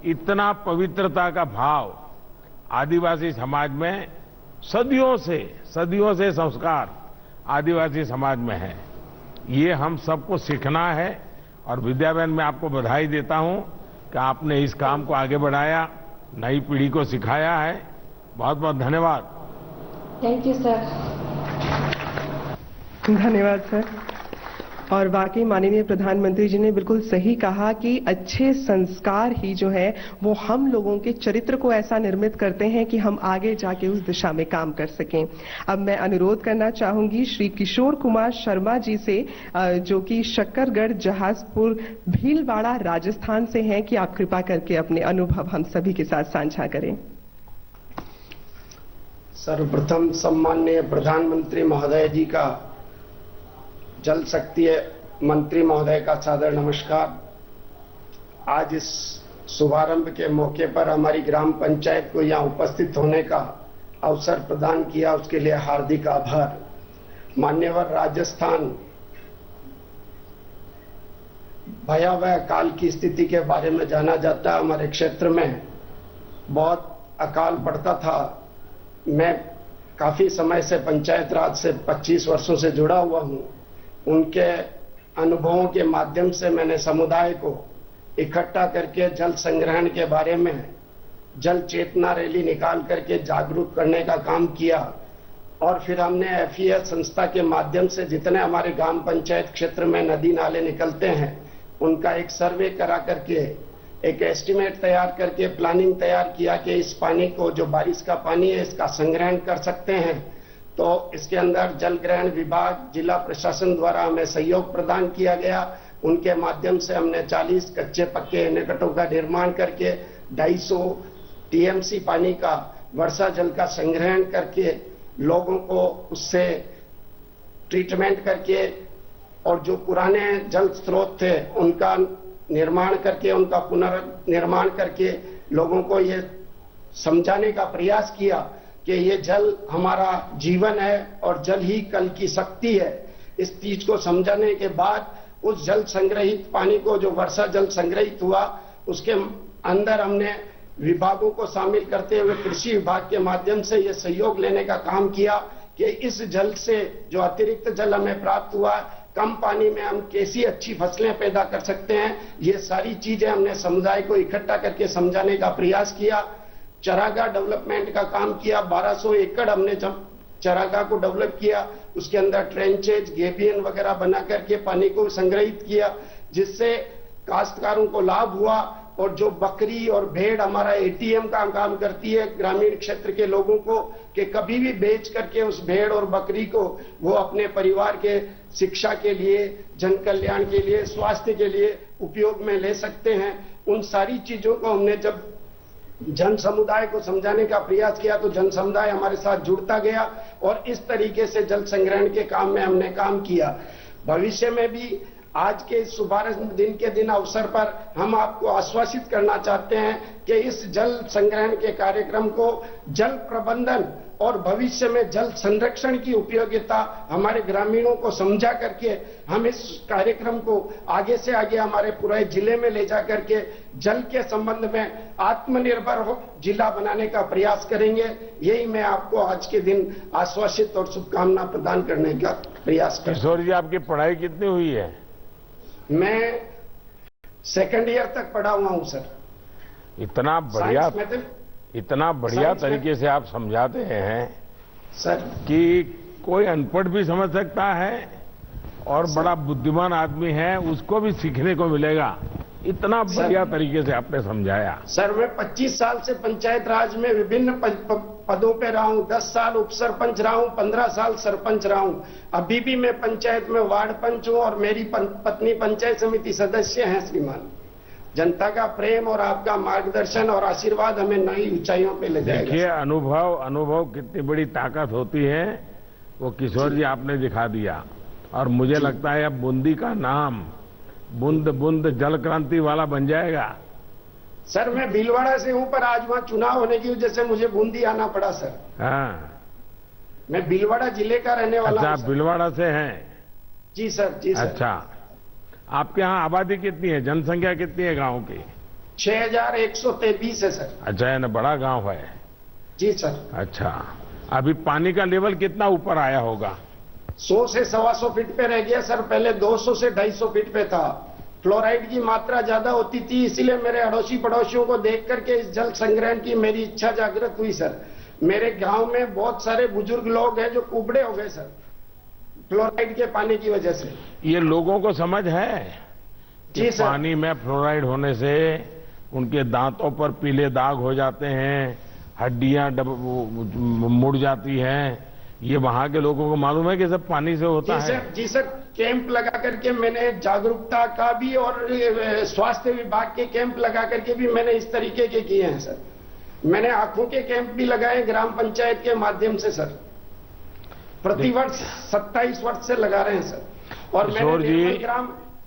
इतना पवित्रता का भाव आदिवासी समाज में सदियों से संस्कार आदिवासी समाज में है। ये हम सबको सीखना है, और विद्याबेन मैं आपको बधाई देता हूं कि आपने इस काम को आगे बढ़ाया, नई पीढ़ी को सिखाया है। बहुत बहुत धन्यवाद। Thank you sir. धन्यवाद सर। और वाकई माननीय प्रधानमंत्री जी ने बिल्कुल सही कहा कि अच्छे संस्कार ही जो है वो हम लोगों के चरित्र को ऐसा निर्मित करते हैं कि हम आगे जाके उस दिशा में काम कर सकें। अब मैं अनुरोध करना चाहूंगी श्री किशोर कुमार शर्मा जी से, जो कि शक्करगढ़ जहाजपुर भीलवाड़ा राजस्थान से हैं, कि आप कृपा करके अपने अनुभव हम सभी के साथ साझा करें। सर्वप्रथम सम्माननीय प्रधानमंत्री महोदय जी का, जल शक्ति मंत्री महोदय का सादर नमस्कार। आज इस शुभारंभ के मौके पर हमारी ग्राम पंचायत को यहां उपस्थित होने का अवसर प्रदान किया, उसके लिए हार्दिक आभार। मान्यवर, राजस्थान भयावह काल की स्थिति के बारे में जाना जाता है। हमारे क्षेत्र में बहुत अकाल पड़ता था। मैं काफी समय से पंचायत राज से 25 वर्षों से जुड़ा हुआ हूं। उनके अनुभवों के माध्यम से मैंने समुदाय को इकट्ठा करके जल संग्रहण के बारे में जल चेतना रैली निकाल करके जागरूक करने का काम किया, और फिर हमने FES संस्था के माध्यम से जितने हमारे ग्राम पंचायत क्षेत्र में नदी नाले निकलते हैं उनका एक सर्वे करा करके, एक एस्टिमेट तैयार करके प्लानिंग तैयार किया कि इस पानी को, जो बारिश का पानी है, इसका संग्रहण कर सकते हैं। तो इसके अंदर जल ग्रहण विभाग, जिला प्रशासन द्वारा हमें सहयोग प्रदान किया गया। उनके माध्यम से हमने 40 कच्चे पक्के एनीकटों का निर्माण करके 250 TMC पानी का, वर्षा जल का संग्रहण करके, लोगों को उससे ट्रीटमेंट करके, और जो पुराने जल स्रोत थे उनका निर्माण करके, उनका पुनर्निर्माण करके लोगों को ये समझाने का प्रयास किया कि ये जल हमारा जीवन है और जल ही कल की शक्ति है। इस चीज को समझाने के बाद उस जल संग्रहित पानी को, जो वर्षा जल संग्रहित हुआ, उसके अंदर हमने विभागों को शामिल करते हुए कृषि विभाग के माध्यम से ये सहयोग लेने का काम किया कि इस जल से जो अतिरिक्त जल हमें प्राप्त हुआ, कम पानी में हम कैसी अच्छी फसलें पैदा कर सकते हैं। ये सारी चीजें हमने समुदाय को इकट्ठा करके समझाने का प्रयास किया। चरागाह डेवलपमेंट का काम किया। 1200 एकड़ हमने जब चरागाह को डेवलप किया, उसके अंदर ट्रेंचेज, गेबियन वगैरह बना करके पानी को संग्रहित किया, जिससे काश्तकारों को लाभ हुआ। और जो बकरी और भेड़ हमारा एटीएम का काम करती है ग्रामीण क्षेत्र के लोगों को, कि कभी भी बेच करके उस भेड़ और बकरी को वो अपने परिवार के शिक्षा के लिए, जन कल्याण के लिए, स्वास्थ्य के लिए उपयोग में ले सकते हैं। उन सारी चीजों को हमने जब जन समुदाय को समझाने का प्रयास किया तो जन समुदाय हमारे साथ जुड़ता गया और इस तरीके से जल संग्रहण के काम में हमने काम किया। भविष्य में भी आज के शुभारंभ दिन के दिन अवसर पर हम आपको आश्वासित करना चाहते हैं कि इस जल संग्रहण के कार्यक्रम को जल प्रबंधन और भविष्य में जल संरक्षण की उपयोगिता हमारे ग्रामीणों को समझा करके हम इस कार्यक्रम को आगे से आगे हमारे पूरे जिले में ले जा करके जल के संबंध में आत्मनिर्भर हो जिला बनाने का प्रयास करेंगे। यही मैं आपको आज के दिन आश्वासित और शुभकामना प्रदान करने का प्रयास करूं। किशोर जी, आपकी पढ़ाई कितनी हुई है? मैं सेकंड ईयर तक पढ़ा हुआ हूं सर। इतना बढ़िया तरीके से आप समझाते हैं सर कि कोई अनपढ़ भी समझ सकता है और बड़ा बुद्धिमान आदमी है उसको भी सीखने को मिलेगा। इतना बढ़िया तरीके से आपने समझाया। सर मैं 25 साल से पंचायत राज में विभिन्न पदों पे रहा हूं। 10 साल उप सरपंच रहा हूं, 15 साल सरपंच रहा हूं। अभी भी मैं पंचायत में वार्ड पंच हूं और मेरी पत्नी पंचायत समिति सदस्य हैं। श्रीमान, जनता का प्रेम और आपका मार्गदर्शन और आशीर्वाद हमें नई ऊंचाइयों पे ले जाएगा। देखिए, अनुभव कितनी बड़ी ताकत होती है वो किशोर जी आपने दिखा दिया। और मुझे लगता है अब बूंदी का नाम बूंद बूंद जल क्रांति वाला बन जाएगा। सर मैं भीलवाड़ा से हूं, पर आज वहां चुनाव होने की वजह से मुझे बूंदी आना पड़ा सर। हाँ, मैं भीलवाड़ा जिले का रहने वाला हूं। अच्छा, भीलवाड़ा से हैं? जी सर, जी सर। अच्छा, आपके यहाँ आबादी कितनी है, जनसंख्या कितनी है गांव की? 6123 है सर। अच्छा, है ना, बड़ा गांव है। जी सर। अच्छा, अभी पानी का लेवल कितना ऊपर आया होगा? 100 से 125 फीट पे रह गया सर। पहले 200 से 250 फीट पे था। फ्लोराइड की मात्रा ज्यादा होती थी, इसीलिए मेरे अड़ोसी पड़ोसियों को देख करके इस जल संग्रहण की मेरी इच्छा जागृत हुई सर। मेरे गांव में बहुत सारे बुजुर्ग लोग हैं जो कुबड़े हो गए सर फ्लोराइड के पानी की वजह से। ये लोगों को समझ है कि पानी में फ्लोराइड होने से उनके दांतों पर पीले दाग हो जाते हैं, हड्डियां मुड़ जाती हैं। ये वहां के लोगों को मालूम है कि सब पानी से होता है? जी सर, कैंप लगा करके मैंने जागरूकता का भी और स्वास्थ्य विभाग के कैंप लगा करके भी मैंने इस तरीके के किए हैं सर। मैंने आंखों के कैंप भी लगाए ग्राम पंचायत के माध्यम से सर। प्रतिवर्ष 27 वर्ष से लगा रहे हैं सर। और किशोर जी,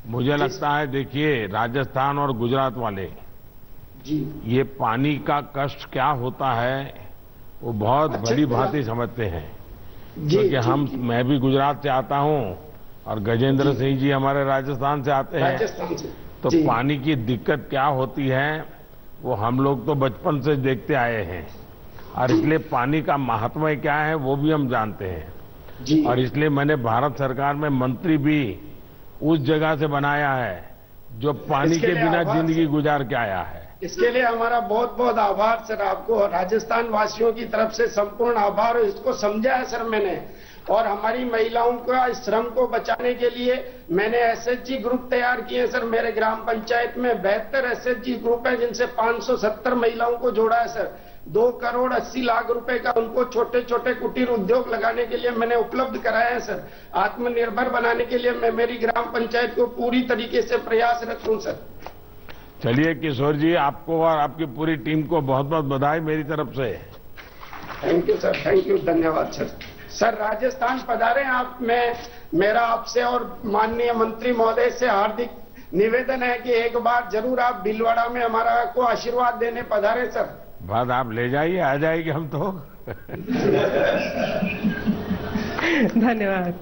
मुझे लगता है, देखिए, राजस्थान और गुजरात वाले जी ये पानी का कष्ट क्या होता है वो बहुत भली भांति समझते हैं। क्योंकि मैं भी गुजरात से आता हूं और गजेंद्र सिंह जी हमारे राजस्थान से आते हैं। तो पानी की दिक्कत क्या होती है वो हम लोग तो बचपन से देखते आए हैं और इसलिए पानी का महत्व क्या है वो भी हम जानते हैं। और इसलिए मैंने भारत सरकार में मंत्री भी उस जगह से बनाया है जो पानी के बिना जिंदगी गुजार के आया है। इसके लिए हमारा बहुत बहुत आभार सर। आपको राजस्थान वासियों की तरफ से संपूर्ण आभार। इसको समझा है सर मैंने। और हमारी महिलाओं का श्रम को बचाने के लिए मैंने एसएचजी ग्रुप तैयार किए हैं सर। मेरे ग्राम पंचायत में 72 एसएचजी ग्रुप है जिनसे 570 महिलाओं को जोड़ा है सर। 2 करोड़ 80 लाख रुपए का उनको छोटे छोटे कुटीर उद्योग लगाने के लिए मैंने उपलब्ध कराया है सर। आत्मनिर्भर बनाने के लिए मैं मेरी ग्राम पंचायत को पूरी तरीके से प्रयासरत हूं सर। चलिए किशोर जी, आपको और आपकी पूरी टीम को बहुत बहुत बधाई मेरी तरफ से। Thank you sir, thank you, धन्यवाद सर। सर राजस्थान पधारे आप। मेरा आपसे और माननीय मंत्री महोदय से हार्दिक निवेदन है कि एक बार जरूर आप भीलवाड़ा में हमारा को आशीर्वाद देने पधारे सर। बात आप ले जाइए, आ जाएंगे हम तो। धन्यवाद।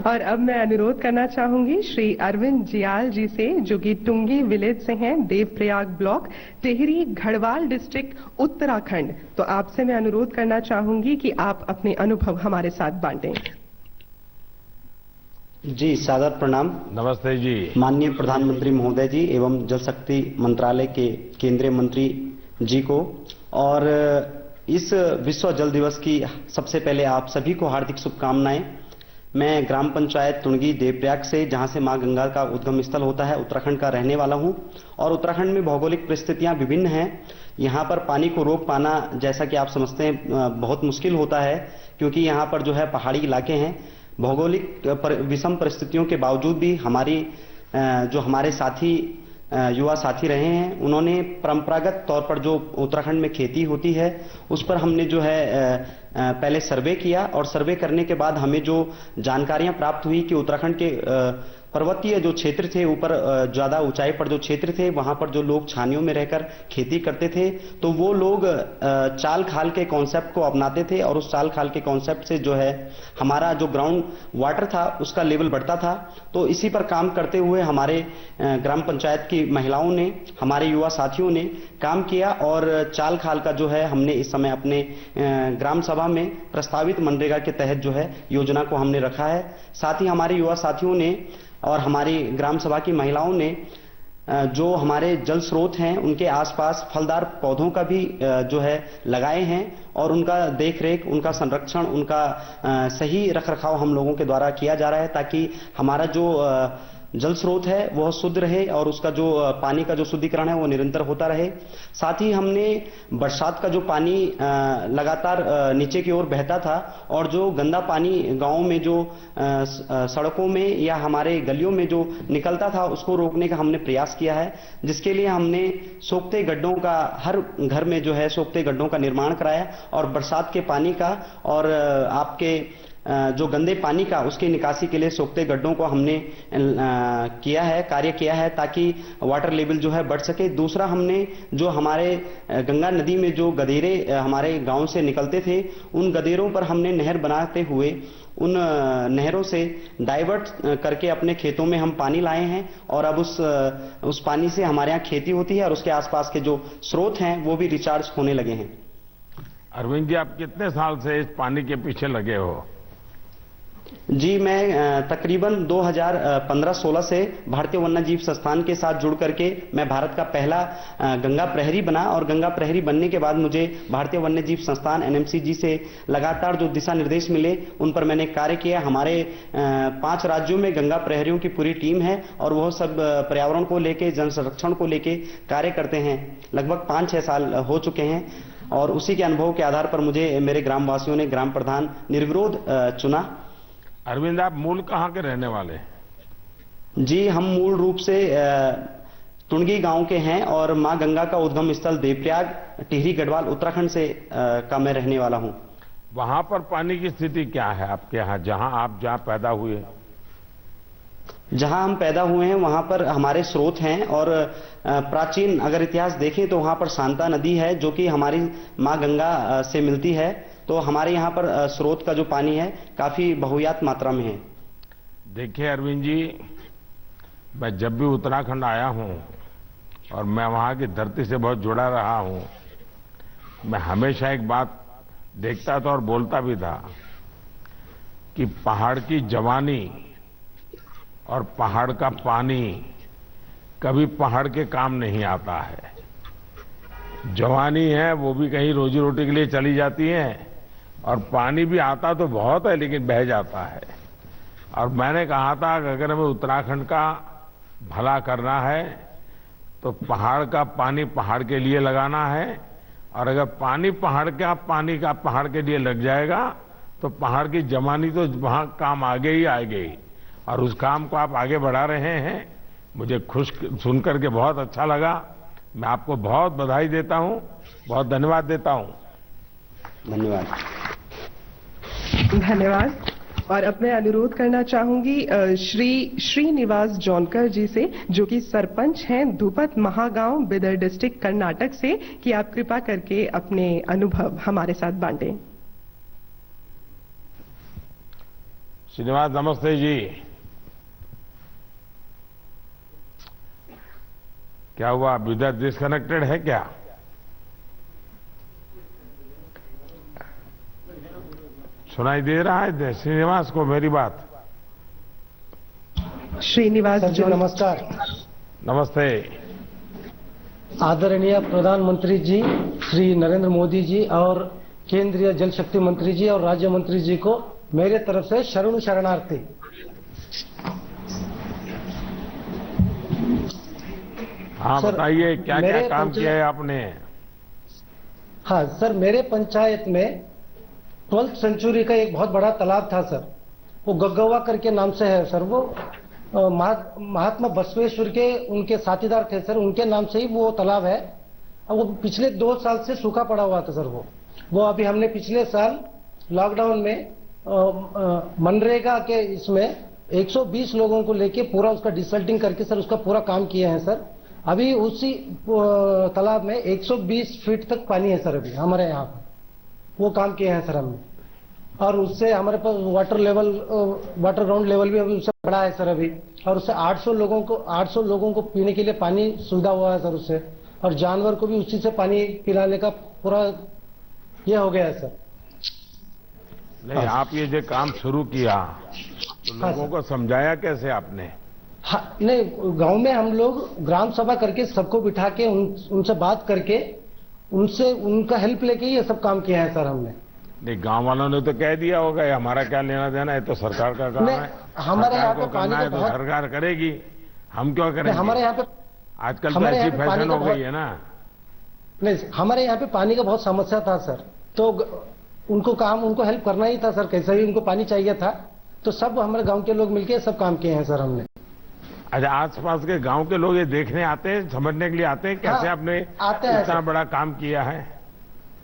और अब मैं अनुरोध करना चाहूंगी श्री अरविंद जियाल जी से, जो कि टुंगी विलेज से हैं, देवप्रयाग ब्लॉक, टिहरी गढ़वाल डिस्ट्रिक्ट, उत्तराखंड। तो आपसे मैं अनुरोध करना चाहूंगी कि आप अपने अनुभव हमारे साथ बांटें। जी सादर प्रणाम। नमस्ते जी। माननीय प्रधानमंत्री महोदय जी एवं जल शक्ति मंत्रालय के केंद्रीय मंत्री जी को, और इस विश्व जल दिवस की सबसे पहले आप सभी को हार्दिक शुभकामनाएं। मैं ग्राम पंचायत तुंगी देवप्रयाग से, जहां से मां गंगा का उद्गम स्थल होता है, उत्तराखंड का रहने वाला हूं। और उत्तराखंड में भौगोलिक परिस्थितियां विभिन्न हैं। यहां पर पानी को रोक पाना, जैसा कि आप समझते हैं, बहुत मुश्किल होता है, क्योंकि यहां पर जो है पहाड़ी इलाके हैं। भौगोलिक विषम परिस्थितियों के बावजूद भी जो हमारे साथी युवा साथी रहे हैं, उन्होंने परंपरागत तौर पर जो उत्तराखंड में खेती होती है उस पर हमने जो है पहले सर्वे किया, और सर्वे करने के बाद हमें जो जानकारियां प्राप्त हुई कि उत्तराखंड के पर्वतीय जो क्षेत्र थे, ऊपर ज्यादा ऊंचाई पर जो क्षेत्र थे, वहां पर जो लोग छानियों में रहकर खेती करते थे, तो वो लोग चाल खाल के कॉन्सेप्ट को अपनाते थे, और उस चाल खाल के कॉन्सेप्ट से जो है हमारा जो ग्राउंड वाटर था उसका लेवल बढ़ता था। तो इसी पर काम करते हुए हमारे ग्राम पंचायत की महिलाओं ने, हमारे युवा साथियों ने काम किया, और चाल खाल का जो है हमने इस समय अपने ग्राम सभा में प्रस्तावित मनरेगा के तहत जो है योजना को हमने रखा है। साथ ही हमारे युवा साथियों ने और हमारी ग्राम सभा की महिलाओं ने जो हमारे जल स्रोत हैं उनके आसपास फलदार पौधों का भी जो है लगाए हैं, और उनका देखरेख, उनका संरक्षण, उनका सही रखरखाव हम लोगों के द्वारा किया जा रहा है, ताकि हमारा जो जल स्रोत है वह शुद्ध रहे और उसका जो पानी का जो शुद्धिकरण है वो निरंतर होता रहे। साथ ही हमने बरसात का जो पानी लगातार नीचे की ओर बहता था, और जो गंदा पानी गांवों में जो सड़कों में या हमारे गलियों में जो निकलता था उसको रोकने का हमने प्रयास किया है, जिसके लिए हमने सोखते गड्ढों का, हर घर में जो है सोखते गड्ढों का निर्माण कराया, और बरसात के पानी का और आपके जो गंदे पानी का उसकी निकासी के लिए सोखते गड्ढों को हमने कार्य किया है, ताकि वाटर लेवल जो है बढ़ सके। दूसरा, हमने जो हमारे गंगा नदी में जो गदेरे हमारे गांव से निकलते थे, उन गदेरों पर हमने नहर बनाते हुए उन नहरों से डाइवर्ट करके अपने खेतों में हम पानी लाए हैं, और अब उस पानी से हमारे यहाँ खेती होती है, और उसके आसपास के जो स्रोत हैं वो भी रिचार्ज होने लगे हैं। अरविंद जी, आप कितने साल से इस पानी के पीछे लगे हो? जी, मैं तकरीबन 2015-16 से भारतीय वन्यजीव संस्थान के साथ जुड़ करके मैं भारत का पहला गंगा प्रहरी बना, और गंगा प्रहरी बनने के बाद मुझे भारतीय वन्यजीव संस्थान NMCG से लगातार जो दिशा निर्देश मिले उन पर मैंने कार्य किया। हमारे 5 राज्यों में गंगा प्रहरियों की पूरी टीम है, और वह सब पर्यावरण को लेके, जन संरक्षण को लेके कार्य करते हैं। लगभग 5-6 साल हो चुके हैं, और उसी के अनुभव के आधार पर मुझे मेरे ग्रामवासियों ने ग्राम प्रधान निर्विरोध चुना। अरविंद, आप मूल कहाँ के रहने वाले? जी, हम मूल रूप से तुंगी गांव के हैं, और मां गंगा का उद्गम स्थल देवप्रयाग, टिहरी गढ़वाल, उत्तराखंड से का मैं रहने वाला हूं। वहां पर पानी की स्थिति क्या है आपके यहाँ, जहां पैदा हुए? जहां हम पैदा हुए हैं वहां पर हमारे स्रोत हैं, और प्राचीन अगर इतिहास देखें तो वहां पर शांता नदी है जो कि हमारी मां गंगा से मिलती है। तो हमारे यहाँ पर स्रोत का जो पानी है काफी बहुयात मात्रा में है। देखिए अरविंद जी, मैं जब भी उत्तराखंड आया हूं और मैं वहां की धरती से बहुत जुड़ा रहा हूं, मैं हमेशा एक बात देखता था और बोलता भी था कि पहाड़ की जवानी और पहाड़ का पानी कभी पहाड़ के काम नहीं आता है। जवानी है वो भी कहीं रोजी रोटी के लिए चली जाती है, और पानी भी आता तो बहुत है लेकिन बह जाता है। और मैंने कहा था कि अगर हमें उत्तराखंड का भला करना है तो पहाड़ का पानी पहाड़ के लिए लगाना है, और अगर पानी का पहाड़ के लिए लग जाएगा तो पहाड़ की जवानी तो वहां काम आगे ही आएगी। और उस काम को आप आगे बढ़ा रहे हैं, मुझे खुश सुनकर के बहुत अच्छा लगा। मैं आपको बहुत बधाई देता हूं, बहुत धन्यवाद देता हूं। धन्यवाद। और अब मैं अनुरोध करना चाहूंगी श्री श्रीनिवास जौनकर जी से, जो कि सरपंच हैं धूपत महागांव, बिदर डिस्ट्रिक्ट, कर्नाटक से, कि आप कृपा करके अपने अनुभव हमारे साथ बांटें। श्रीनिवास, नमस्ते जी। क्या हुआ, बिदर डिस्कनेक्टेड है क्या? सुनाई दे रहा है श्रीनिवास को मेरी बात? श्रीनिवास जी नमस्कार। नमस्ते। आदरणीय प्रधानमंत्री जी श्री नरेंद्र मोदी जी और केंद्रीय जल शक्ति मंत्री जी और राज्य मंत्री जी को मेरे तरफ से शरणु शरणार्थी। हाँ बताइए क्या क्या काम किया है आपने? हाँ सर, मेरे पंचायत में 12th सेंचुरी का एक बहुत बड़ा तालाब था सर, वो गग्गवा करके नाम से है सर। वो महात्मा बसवेश्वर के उनके साथीदार थे सर, उनके नाम से ही वो तालाब है। अब वो पिछले 2 साल से सूखा पड़ा हुआ था सर। वो अभी हमने पिछले साल लॉकडाउन में मनरेगा के इसमें 120 लोगों को लेके पूरा उसका डिसल्टिंग करके सर उसका पूरा काम किए हैं सर। अभी उसी तालाब में 120 फीट तक पानी है सर अभी हमारे यहाँ पर, वो काम किए हैं सर हमने। और उससे हमारे पास वाटर ग्राउंड लेवल भी अभी उससे बढ़ा है सर अभी। और उससे 800 लोगों को पीने के लिए पानी सुविधा हुआ है सर उससे। और जानवर को भी उसी से पानी पिलाने का पूरा ये हो गया है सर। नहीं, आप ये जो काम शुरू किया तो लोगों को समझाया कैसे आपने? हाँ, नहीं, गांव में हम लोग ग्राम सभा करके सबको बिठा के उनसे बात करके उनसे उनका हेल्प लेके ये सब काम किया है सर हमने। नहीं, गांव वालों ने तो कह दिया होगा हमारा क्या लेना देना है, तो सरकार का काम है, हमारे यहाँ पे करना है तो सरकार करेगी, हम क्यों करेंगे? हमारे यहाँ पे आजकल तो ऐसी फैशन हो गई है ना। नहीं, हमारे यहाँ पे पानी का बहुत समस्या था सर, तो उनको हेल्प करना ही था सर। कैसे भी उनको पानी चाहिए था, तो सब हमारे गांव के लोग मिलके सब काम किए हैं सर हमने। अच्छा, आसपास के गांव के लोग ये देखने आते हैं, समझने के लिए आते हैं कैसे आपने इतना बड़ा काम किया है?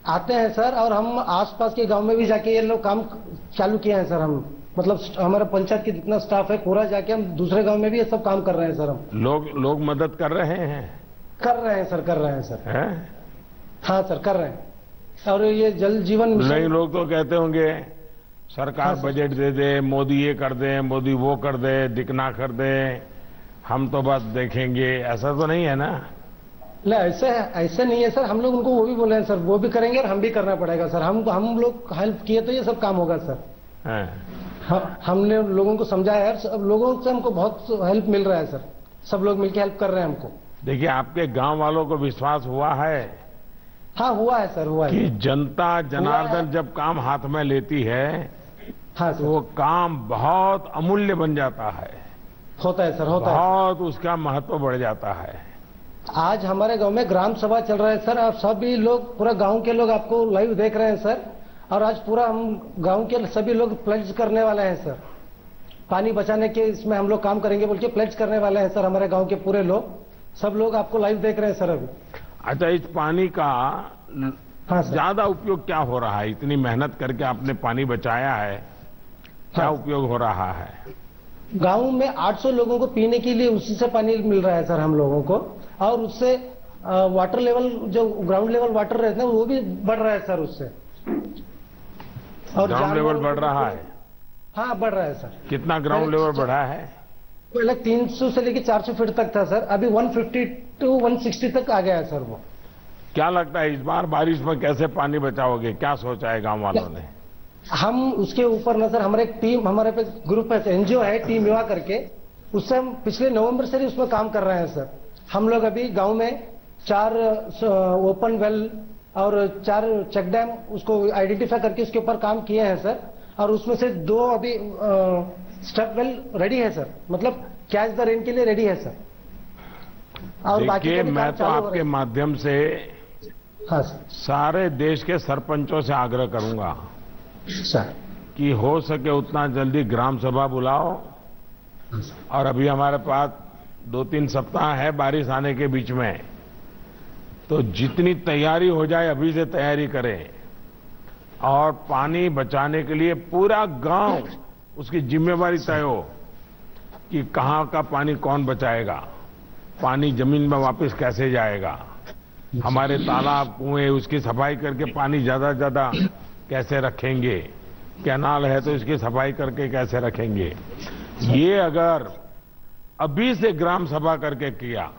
आते हैं सर, और हम आसपास के गांव में भी जाके ये लोग काम चालू किए हैं सर। हम मतलब हमारा पंचायत की जितना स्टाफ है पूरा जाके हम दूसरे गांव में भी ये सब काम कर रहे हैं सर। हम लोग मदद कर रहे हैं? कर रहे हैं सर। हाँ सर, कर रहे हैं। और ये जल जीवन मिशन, नहीं, लोग तो कहते होंगे सरकार बजट दे दे, मोदी ये कर दे, मोदी वो कर दे, दिखना कर दे, हम तो बस देखेंगे, ऐसा तो नहीं है ना? नहीं, ऐसे नहीं है सर। हम लोग उनको वो भी बोले हैं सर, वो भी करेंगे और हम भी करना पड़ेगा सर। हम लोग हेल्प किए तो ये सब काम होगा सर। हमने लोगों को समझाया है, सब लोगों से हमको बहुत हेल्प मिल रहा है सर। सब लोग मिलकर हेल्प कर रहे हैं हमको। देखिए, आपके गांव वालों को विश्वास हुआ है? हाँ, हुआ है सर, हुआ है कि जनता जनार्दन जब काम हाथ में लेती है, हाँ तो वो काम बहुत अमूल्य बन जाता है। होता है सर, होता है। बहुत उसका महत्व बढ़ जाता है। आज हमारे गांव में ग्राम सभा चल रहा है सर। आप सभी लोग, पूरा गांव के लोग आपको लाइव देख रहे हैं सर। और आज पूरा हम गांव के सभी लोग प्लेज करने वाले हैं सर। पानी बचाने के इसमें हम लोग काम करेंगे बोल के प्लेज करने वाले हैं सर। हमारे गांव के पूरे लोग, सब लोग आपको लाइव देख रहे हैं सर अभी। अच्छा, इस पानी का ज्यादा उपयोग क्या हो रहा है? इतनी मेहनत करके आपने पानी बचाया है, क्या उपयोग हो रहा है? गांव में 800 लोगों को पीने के लिए उसी से पानी मिल रहा है सर हम लोगों को। और उससे वाटर लेवल, जो ग्राउंड लेवल वाटर रहता है वो भी बढ़ रहा है सर उससे। और ग्राउंड लेवल बढ़ रहा है? हाँ, बढ़ रहा है सर। कितना ग्राउंड लेवल बढ़ा है? पहले 300 से लेकर 400 फीट तक था सर, अभी 150 to 160 तक आ गया है सर वो। क्या लगता है इस बार बारिश में कैसे पानी बचाओगे? क्या सोचा है गांव वालों ने? हम उसके ऊपर ना सर, हमारे एक टीम, हमारे पे ग्रुप है, एनजीओ है टीम युवा करके, उससे हम पिछले नवंबर से ही उसमें काम कर रहे हैं सर। हम लोग अभी गांव में 4 ओपन वेल और 4 चेक डैम उसको आइडेंटिफाई करके उसके ऊपर काम किए हैं सर। और उसमें से 2 अभी स्टेप वेल रेडी है सर, मतलब कैच द रेन के लिए रेडी है सर। और देखिए, मैं तो आपके माध्यम से सारे देश के सरपंचों से आग्रह करूंगा कि हो सके उतना जल्दी ग्राम सभा बुलाओ। और अभी हमारे पास 2-3 सप्ताह है बारिश आने के बीच में, तो जितनी तैयारी हो जाए अभी से तैयारी करें। और पानी बचाने के लिए पूरा गांव उसकी जिम्मेवारी तय हो कि कहां का पानी कौन बचाएगा, पानी जमीन में वापस कैसे जाएगा, हमारे तालाब कुएं उसकी सफाई करके पानी ज्यादा से ज्यादा कैसे रखेंगे, कैनाल है तो इसकी सफाई करके कैसे रखेंगे। ये अगर अभी से ग्राम सभा करके किया,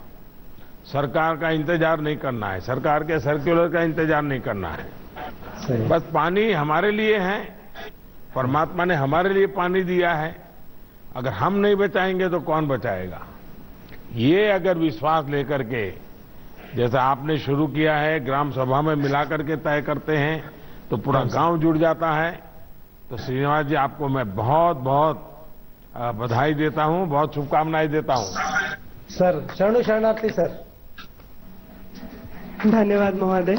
सरकार का इंतजार नहीं करना है, सरकार के सर्कुलर का इंतजार नहीं करना है। बस पानी हमारे लिए है, परमात्मा ने हमारे लिए पानी दिया है, अगर हम नहीं बचाएंगे तो कौन बचाएगा। ये अगर विश्वास लेकर के, जैसा आपने शुरू किया है, ग्राम सभा में मिला करके तय करते हैं तो पूरा गांव जुड़ जाता है तो श्रीनिवास जी, आपको मैं बहुत बहुत बधाई देता हूं, बहुत शुभकामनाएं देता हूं। सर शरणु शरणार्थी सर। धन्यवाद महोदय।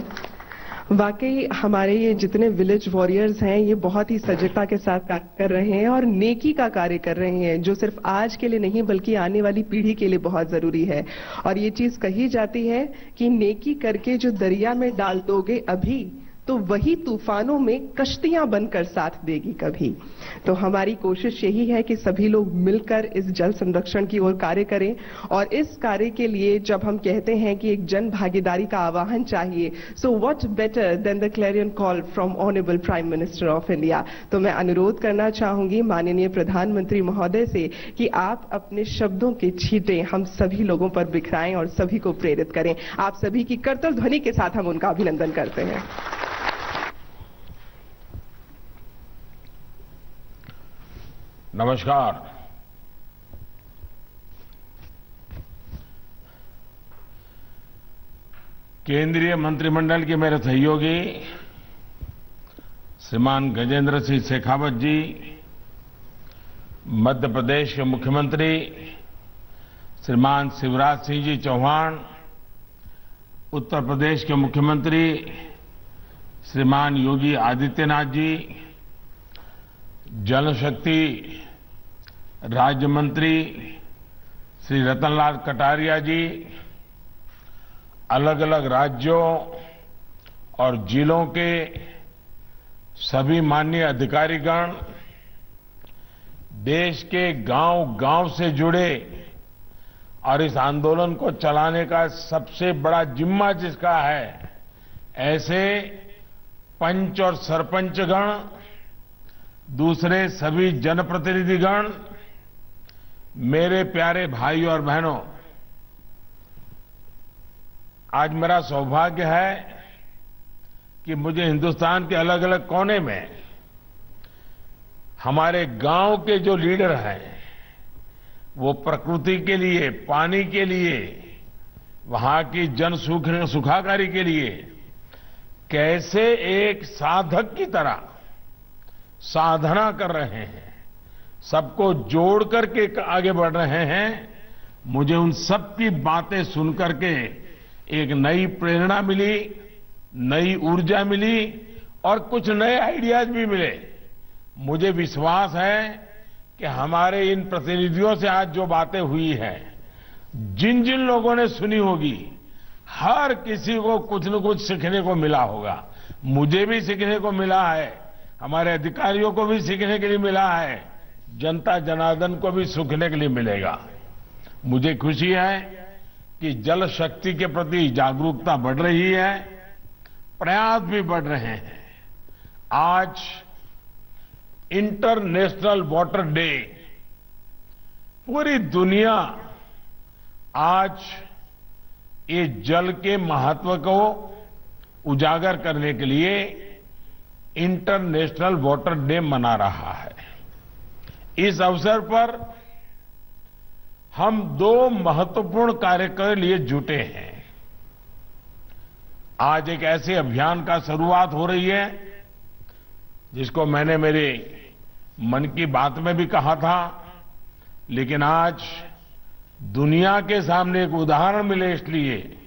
वाकई हमारे ये जितने विलेज वॉरियर्स हैं ये बहुत ही सजगता के साथ कार्य कर रहे हैं और नेकी का कार्य कर रहे हैं, जो सिर्फ आज के लिए नहीं बल्कि आने वाली पीढ़ी के लिए बहुत जरूरी है। और ये चीज कही जाती है कि नेकी करके जो दरिया में डाल दोगे अभी, तो वही तूफानों में कश्तियां बनकर साथ देगी कभी। तो हमारी कोशिश यही है कि सभी लोग मिलकर इस जल संरक्षण की ओर कार्य करें। और इस कार्य के लिए जब हम कहते हैं कि एक जन भागीदारी का आह्वान चाहिए, so what better than the Clarion call from honourable prime minister of India. तो मैं अनुरोध करना चाहूंगी माननीय प्रधानमंत्री महोदय से कि आप अपने शब्दों के छींटे हम सभी लोगों पर बिखराएं और सभी को प्रेरित करें। आप सभी की करतल ध्वनि के साथ हम उनका अभिनंदन करते हैं। नमस्कार। केंद्रीय मंत्रिमंडल के मेरे सहयोगी श्रीमान गजेंद्र सिंह शेखावत जी, मध्य प्रदेश के मुख्यमंत्री श्रीमान शिवराज सिंह जी चौहान, उत्तर प्रदेश के मुख्यमंत्री श्रीमान योगी आदित्यनाथ जी, जल शक्ति राज्य मंत्री श्री रतनलाल कटारिया जी, अलग अलग राज्यों और जिलों के सभी माननीय अधिकारीगण, देश के गांव-गांव से जुड़े और इस आंदोलन को चलाने का सबसे बड़ा जिम्मा जिसका है, ऐसे पंच और सरपंचगण, दूसरे सभी जनप्रतिनिधिगण, मेरे प्यारे भाई और बहनों, आज मेरा सौभाग्य है कि मुझे हिंदुस्तान के अलग अलग कोने में हमारे गांव के जो लीडर हैं, वो प्रकृति के लिए, पानी के लिए, वहां की जन सुखाकारी के लिए कैसे एक साधक की तरह साधना कर रहे हैं, सबको जोड़ करके आगे बढ़ रहे हैं। मुझे उन सब की बातें सुनकर के एक नई प्रेरणा मिली, नई ऊर्जा मिली और कुछ नए आइडियाज भी मिले। मुझे विश्वास है कि हमारे इन प्रतिनिधियों से आज जो बातें हुई हैं, जिन जिन लोगों ने सुनी होगी, हर किसी को कुछ न कुछ सीखने को मिला होगा। मुझे भी सीखने को मिला है, हमारे अधिकारियों को भी सीखने के लिए मिला है, जनता जनार्दन को भी सीखने के लिए मिलेगा। मुझे खुशी है कि जल शक्ति के प्रति जागरूकता बढ़ रही है, प्रयास भी बढ़ रहे हैं। आज इंटरनेशनल वाटर डे, पूरी दुनिया आज ये जल के महत्व को उजागर करने के लिए इंटरनेशनल वाटर डे मना रहा है। इस अवसर पर हम दो महत्वपूर्ण कार्य के लिए जुटे हैं। आज एक ऐसे अभियान का शुरुआत हो रही है जिसको मैंने मेरे मन की बात में भी कहा था, लेकिन आज दुनिया के सामने एक उदाहरण मिले इसलिए,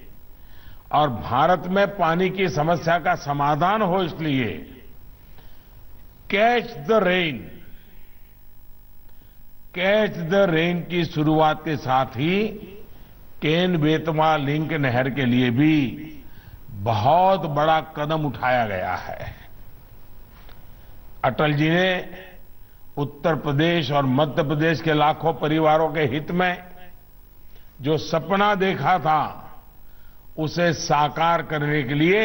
और भारत में पानी की समस्या का समाधान हो इसलिए, catch the rain, catch the rain की शुरुआत के साथ ही केन बेतवा लिंक नहर के लिए भी बहुत बड़ा कदम उठाया गया है। अटल जी ने उत्तर प्रदेश और मध्य प्रदेश के लाखों परिवारों के हित में जो सपना देखा था, उसे साकार करने के लिए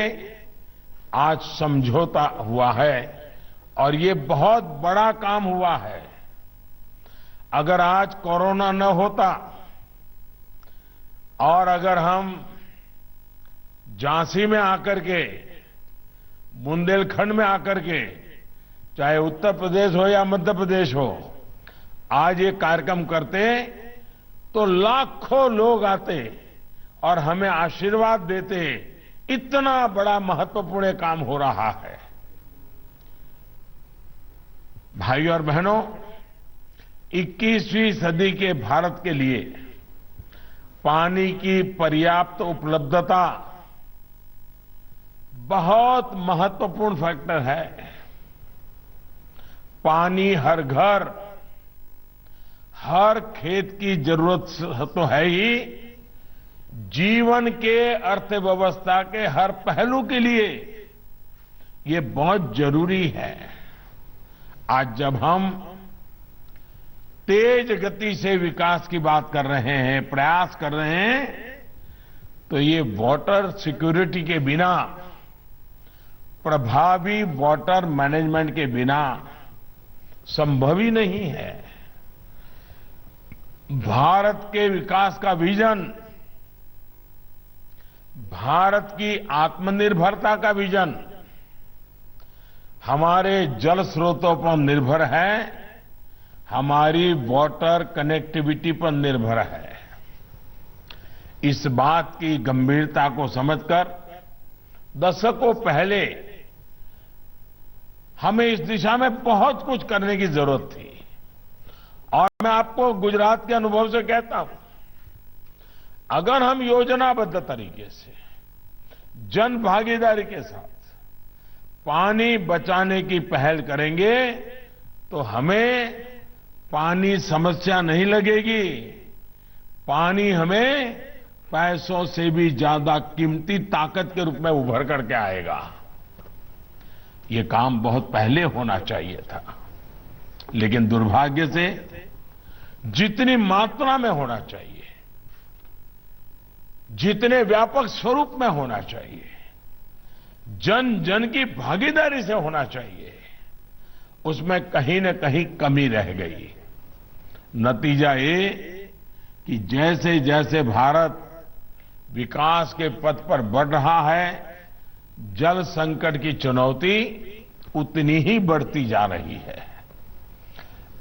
आज समझौता हुआ है और ये बहुत बड़ा काम हुआ है। अगर आज कोरोना न होता और अगर हम झांसी में आकर के, बुंदेलखंड में आकर के, चाहे उत्तर प्रदेश हो या मध्य प्रदेश हो, आज ये कार्यक्रम करते तो लाखों लोग आते और हमें आशीर्वाद देते। इतना बड़ा महत्वपूर्ण काम हो रहा है। भाई और बहनों, 21वीं सदी के भारत के लिए पानी की पर्याप्त उपलब्धता बहुत महत्वपूर्ण फैक्टर है। पानी हर घर, हर खेत की जरूरत तो है ही, जीवन के अर्थव्यवस्था के हर पहलू के लिए ये बहुत जरूरी है। आज जब हम तेज गति से विकास की बात कर रहे हैं, प्रयास कर रहे हैं, तो ये वाटर सिक्योरिटी के बिना, प्रभावी वाटर मैनेजमेंट के बिना संभव ही नहीं है। भारत के विकास का विजन, भारत की आत्मनिर्भरता का विजन हमारे जल स्रोतों पर निर्भर है, हमारी वाटर कनेक्टिविटी पर निर्भर है। इस बात की गंभीरता को समझकर दशकों पहले हमें इस दिशा में बहुत कुछ करने की जरूरत थी। और मैं आपको गुजरात के अनुभव से कहता हूं, अगर हम योजनाबद्ध तरीके से, जन भागीदारी के साथ पानी बचाने की पहल करेंगे तो हमें पानी समस्या नहीं लगेगी। पानी हमें पैसों से भी ज्यादा कीमती ताकत के रूप में उभर करके आएगा। ये काम बहुत पहले होना चाहिए था, लेकिन दुर्भाग्य से जितनी मात्रा में होना चाहिए, जितने व्यापक स्वरूप में होना चाहिए, जन जन की भागीदारी से होना चाहिए, उसमें कहीं न कहीं कमी रह गई। नतीजा ये कि जैसे जैसे भारत विकास के पथ पर बढ़ रहा है, जल संकट की चुनौती उतनी ही बढ़ती जा रही है।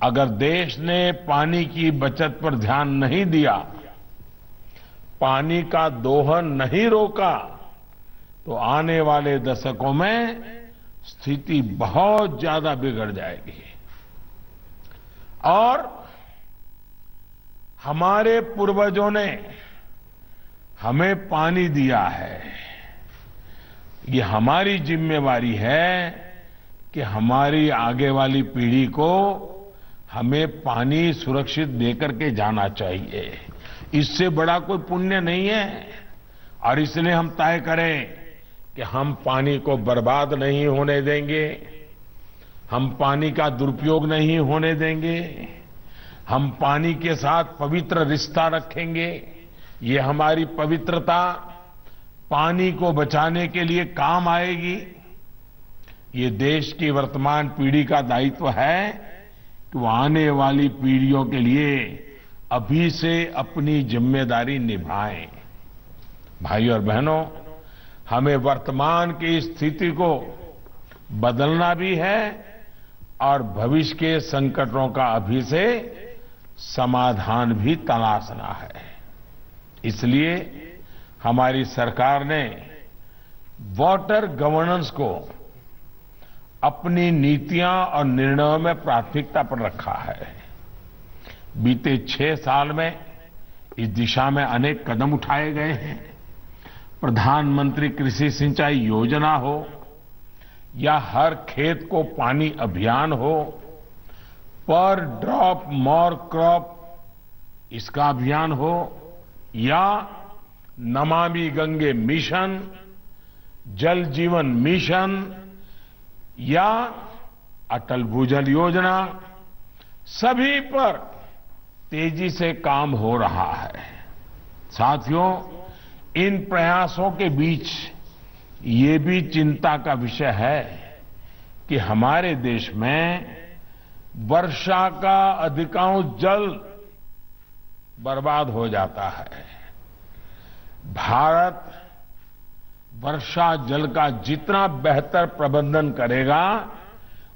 अगर देश ने पानी की बचत पर ध्यान नहीं दिया, पानी का दोहन नहीं रोका, तो आने वाले दशकों में स्थिति बहुत ज्यादा बिगड़ जाएगी। और हमारे पूर्वजों ने हमें पानी दिया है, ये हमारी जिम्मेवारी है कि हमारी आगे वाली पीढ़ी को हमें पानी सुरक्षित देकर के जाना चाहिए। इससे बड़ा कोई पुण्य नहीं है। और इसलिए हम तय करें कि हम पानी को बर्बाद नहीं होने देंगे, हम पानी का दुरुपयोग नहीं होने देंगे, हम पानी के साथ पवित्र रिश्ता रखेंगे। ये हमारी पवित्रता पानी को बचाने के लिए काम आएगी। ये देश की वर्तमान पीढ़ी का दायित्व है कि वो आने वाली पीढ़ियों के लिए अभी से अपनी जिम्मेदारी निभाएं। भाई और बहनों, हमें वर्तमान की स्थिति को बदलना भी है और भविष्य के संकटों का अभी से समाधान भी तलाशना है। इसलिए हमारी सरकार ने वाटर गवर्नेंस को अपनी नीतियां और निर्णयों में प्राथमिकता पर रखा है। बीते 6 साल में इस दिशा में अनेक कदम उठाए गए हैं। प्रधानमंत्री कृषि सिंचाई योजना हो या हर खेत को पानी अभियान हो, पर ड्रॉप मोर क्रॉप इसका अभियान हो, या नमामि गंगे मिशन, जल जीवन मिशन या अटल भूजल योजना, सभी पर तेजी से काम हो रहा है। साथियों, इन प्रयासों के बीच ये भी चिंता का विषय है कि हमारे देश में वर्षा का अधिकांश जल बर्बाद हो जाता है। भारत वर्षा जल का जितना बेहतर प्रबंधन करेगा,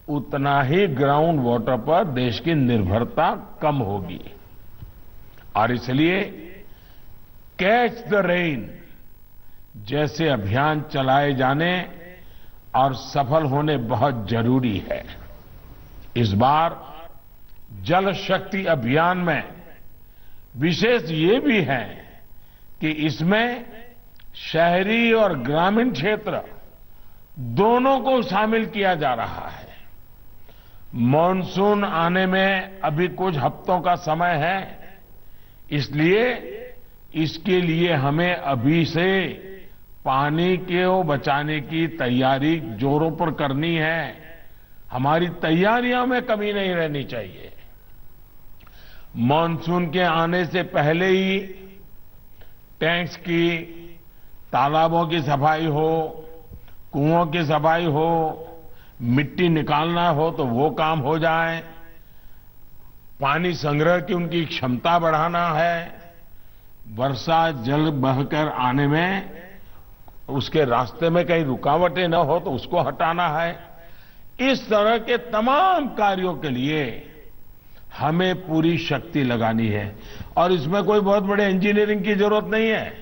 उतना ही ग्राउंड वाटर पर देश की निर्भरता कम होगी। और इसलिए कैच द रेन जैसे अभियान चलाए जाने और सफल होने बहुत जरूरी है। इस बार जल शक्ति अभियान में विशेष ये भी है कि इसमें शहरी और ग्रामीण क्षेत्र दोनों को शामिल किया जा रहा है। मॉनसून आने में अभी कुछ हफ्तों का समय है, इसलिए इसके लिए हमें अभी से पानी को बचाने की तैयारी जोरों पर करनी है। हमारी तैयारियों में कमी नहीं रहनी चाहिए। मॉनसून के आने से पहले ही टैंक्स की, तालाबों की सफाई हो, कुओं की सफाई हो, मिट्टी निकालना हो तो वो काम हो जाए। पानी संग्रह की उनकी क्षमता बढ़ाना है। वर्षा जल बहकर आने में उसके रास्ते में कहीं रुकावटें न हो तो उसको हटाना है। इस तरह के तमाम कार्यों के लिए हमें पूरी शक्ति लगानी है और इसमें कोई बहुत बड़े इंजीनियरिंग की जरूरत नहीं है।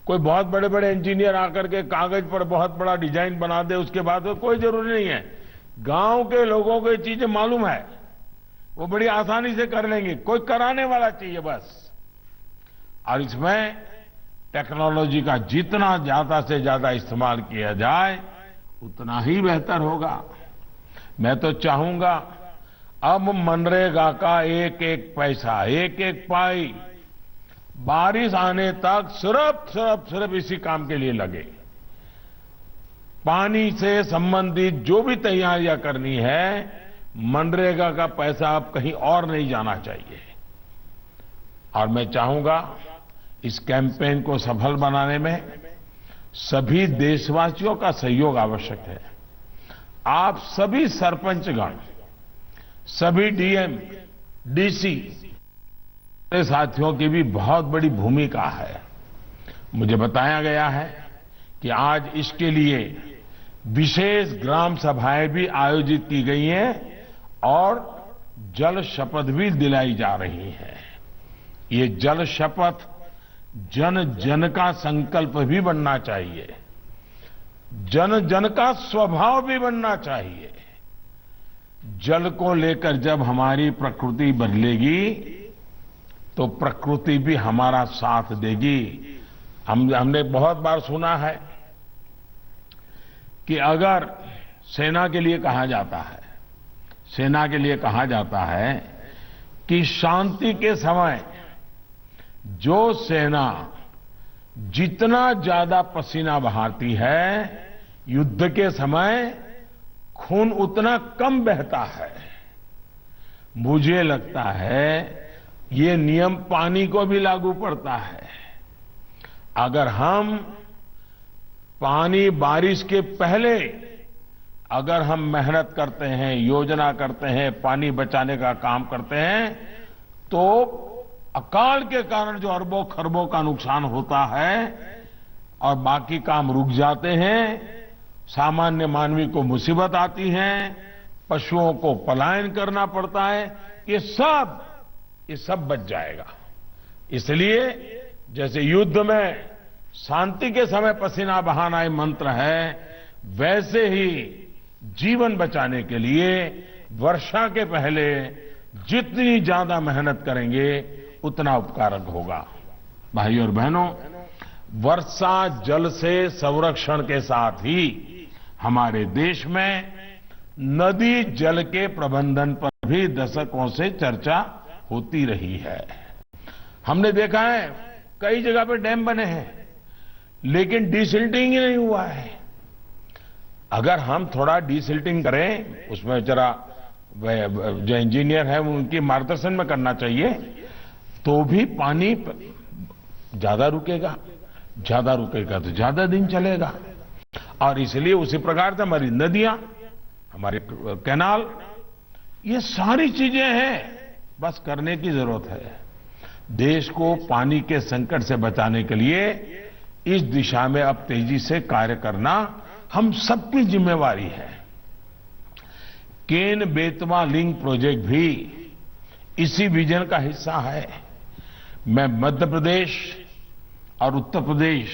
कोई बहुत बड़े बड़े इंजीनियर आकर के कागज पर बहुत बड़ा डिजाइन बना दे उसके बाद तो कोई जरूरी नहीं है। गांव के लोगों को ये चीजें मालूम है, वो बड़ी आसानी से कर लेंगे। कोई कराने वाला चाहिए बस। और इसमें टेक्नोलॉजी का जितना ज्यादा से ज्यादा इस्तेमाल किया जाए उतना ही बेहतर होगा। मैं तो चाहूंगा अब मनरेगा का एक एक पैसा, एक एक पाई बारिश आने तक सिर्फ इसी काम के लिए लगे। पानी से संबंधित जो भी तैयारियां करनी है, मनरेगा का पैसा अब कहीं और नहीं जाना चाहिए। और मैं चाहूंगा इस कैंपेन को सफल बनाने में सभी देशवासियों का सहयोग आवश्यक है। आप सभी सरपंचगण, सभी डीएम, डीसी साथियों की भी बहुत बड़ी भूमिका है। मुझे बताया गया है कि आज इसके लिए विशेष ग्राम सभाएं भी आयोजित की गई हैं और जल शपथ भी दिलाई जा रही है। ये जल शपथ जन जन का संकल्प भी बनना चाहिए, जन जन का स्वभाव भी बनना चाहिए। जल को लेकर जब हमारी प्रकृति बदलेगी तो प्रकृति भी हमारा साथ देगी। हमने बहुत बार सुना है कि अगर सेना के लिए कहा जाता है कि शांति के समय जो सेना जितना ज्यादा पसीना बहाती है, युद्ध के समय खून उतना कम बहता है। मुझे लगता है ये नियम पानी को भी लागू पड़ता है। अगर हम पानी बारिश के पहले अगर हम मेहनत करते हैं, योजना करते हैं, पानी बचाने का काम करते हैं, तो अकाल के कारण जो अरबों खरबों का नुकसान होता है और बाकी काम रुक जाते हैं, सामान्य मानवी को मुसीबत आती है, पशुओं को पलायन करना पड़ता है, ये सब बच जाएगा। इसलिए जैसे युद्ध में शांति के समय पसीना बहाना एक मंत्र है, वैसे ही जीवन बचाने के लिए वर्षा के पहले जितनी ज्यादा मेहनत करेंगे उतना उपकारक होगा। भाइयों और बहनों, वर्षा जल से संरक्षण के साथ ही हमारे देश में नदी जल के प्रबंधन पर भी दशकों से चर्चा होती रही है। हमने देखा है कई जगह पे डैम बने हैं, लेकिन डिसिल्टिंग ही नहीं हुआ है। अगर हम थोड़ा डिसिल्टिंग करें, उसमें जरा जो इंजीनियर है उनके मार्गदर्शन में करना चाहिए, तो भी पानी ज्यादा रुकेगा तो ज्यादा दिन चलेगा। और इसलिए उसी प्रकार से हमारी नदियां, हमारे कैनाल, ये सारी चीजें हैं, बस करने की जरूरत है। देश को पानी के संकट से बचाने के लिए इस दिशा में अब तेजी से कार्य करना हम सबकी जिम्मेवारी है। केन बेतवा लिंक प्रोजेक्ट भी इसी विजन का हिस्सा है। मैं मध्य प्रदेश और उत्तर प्रदेश,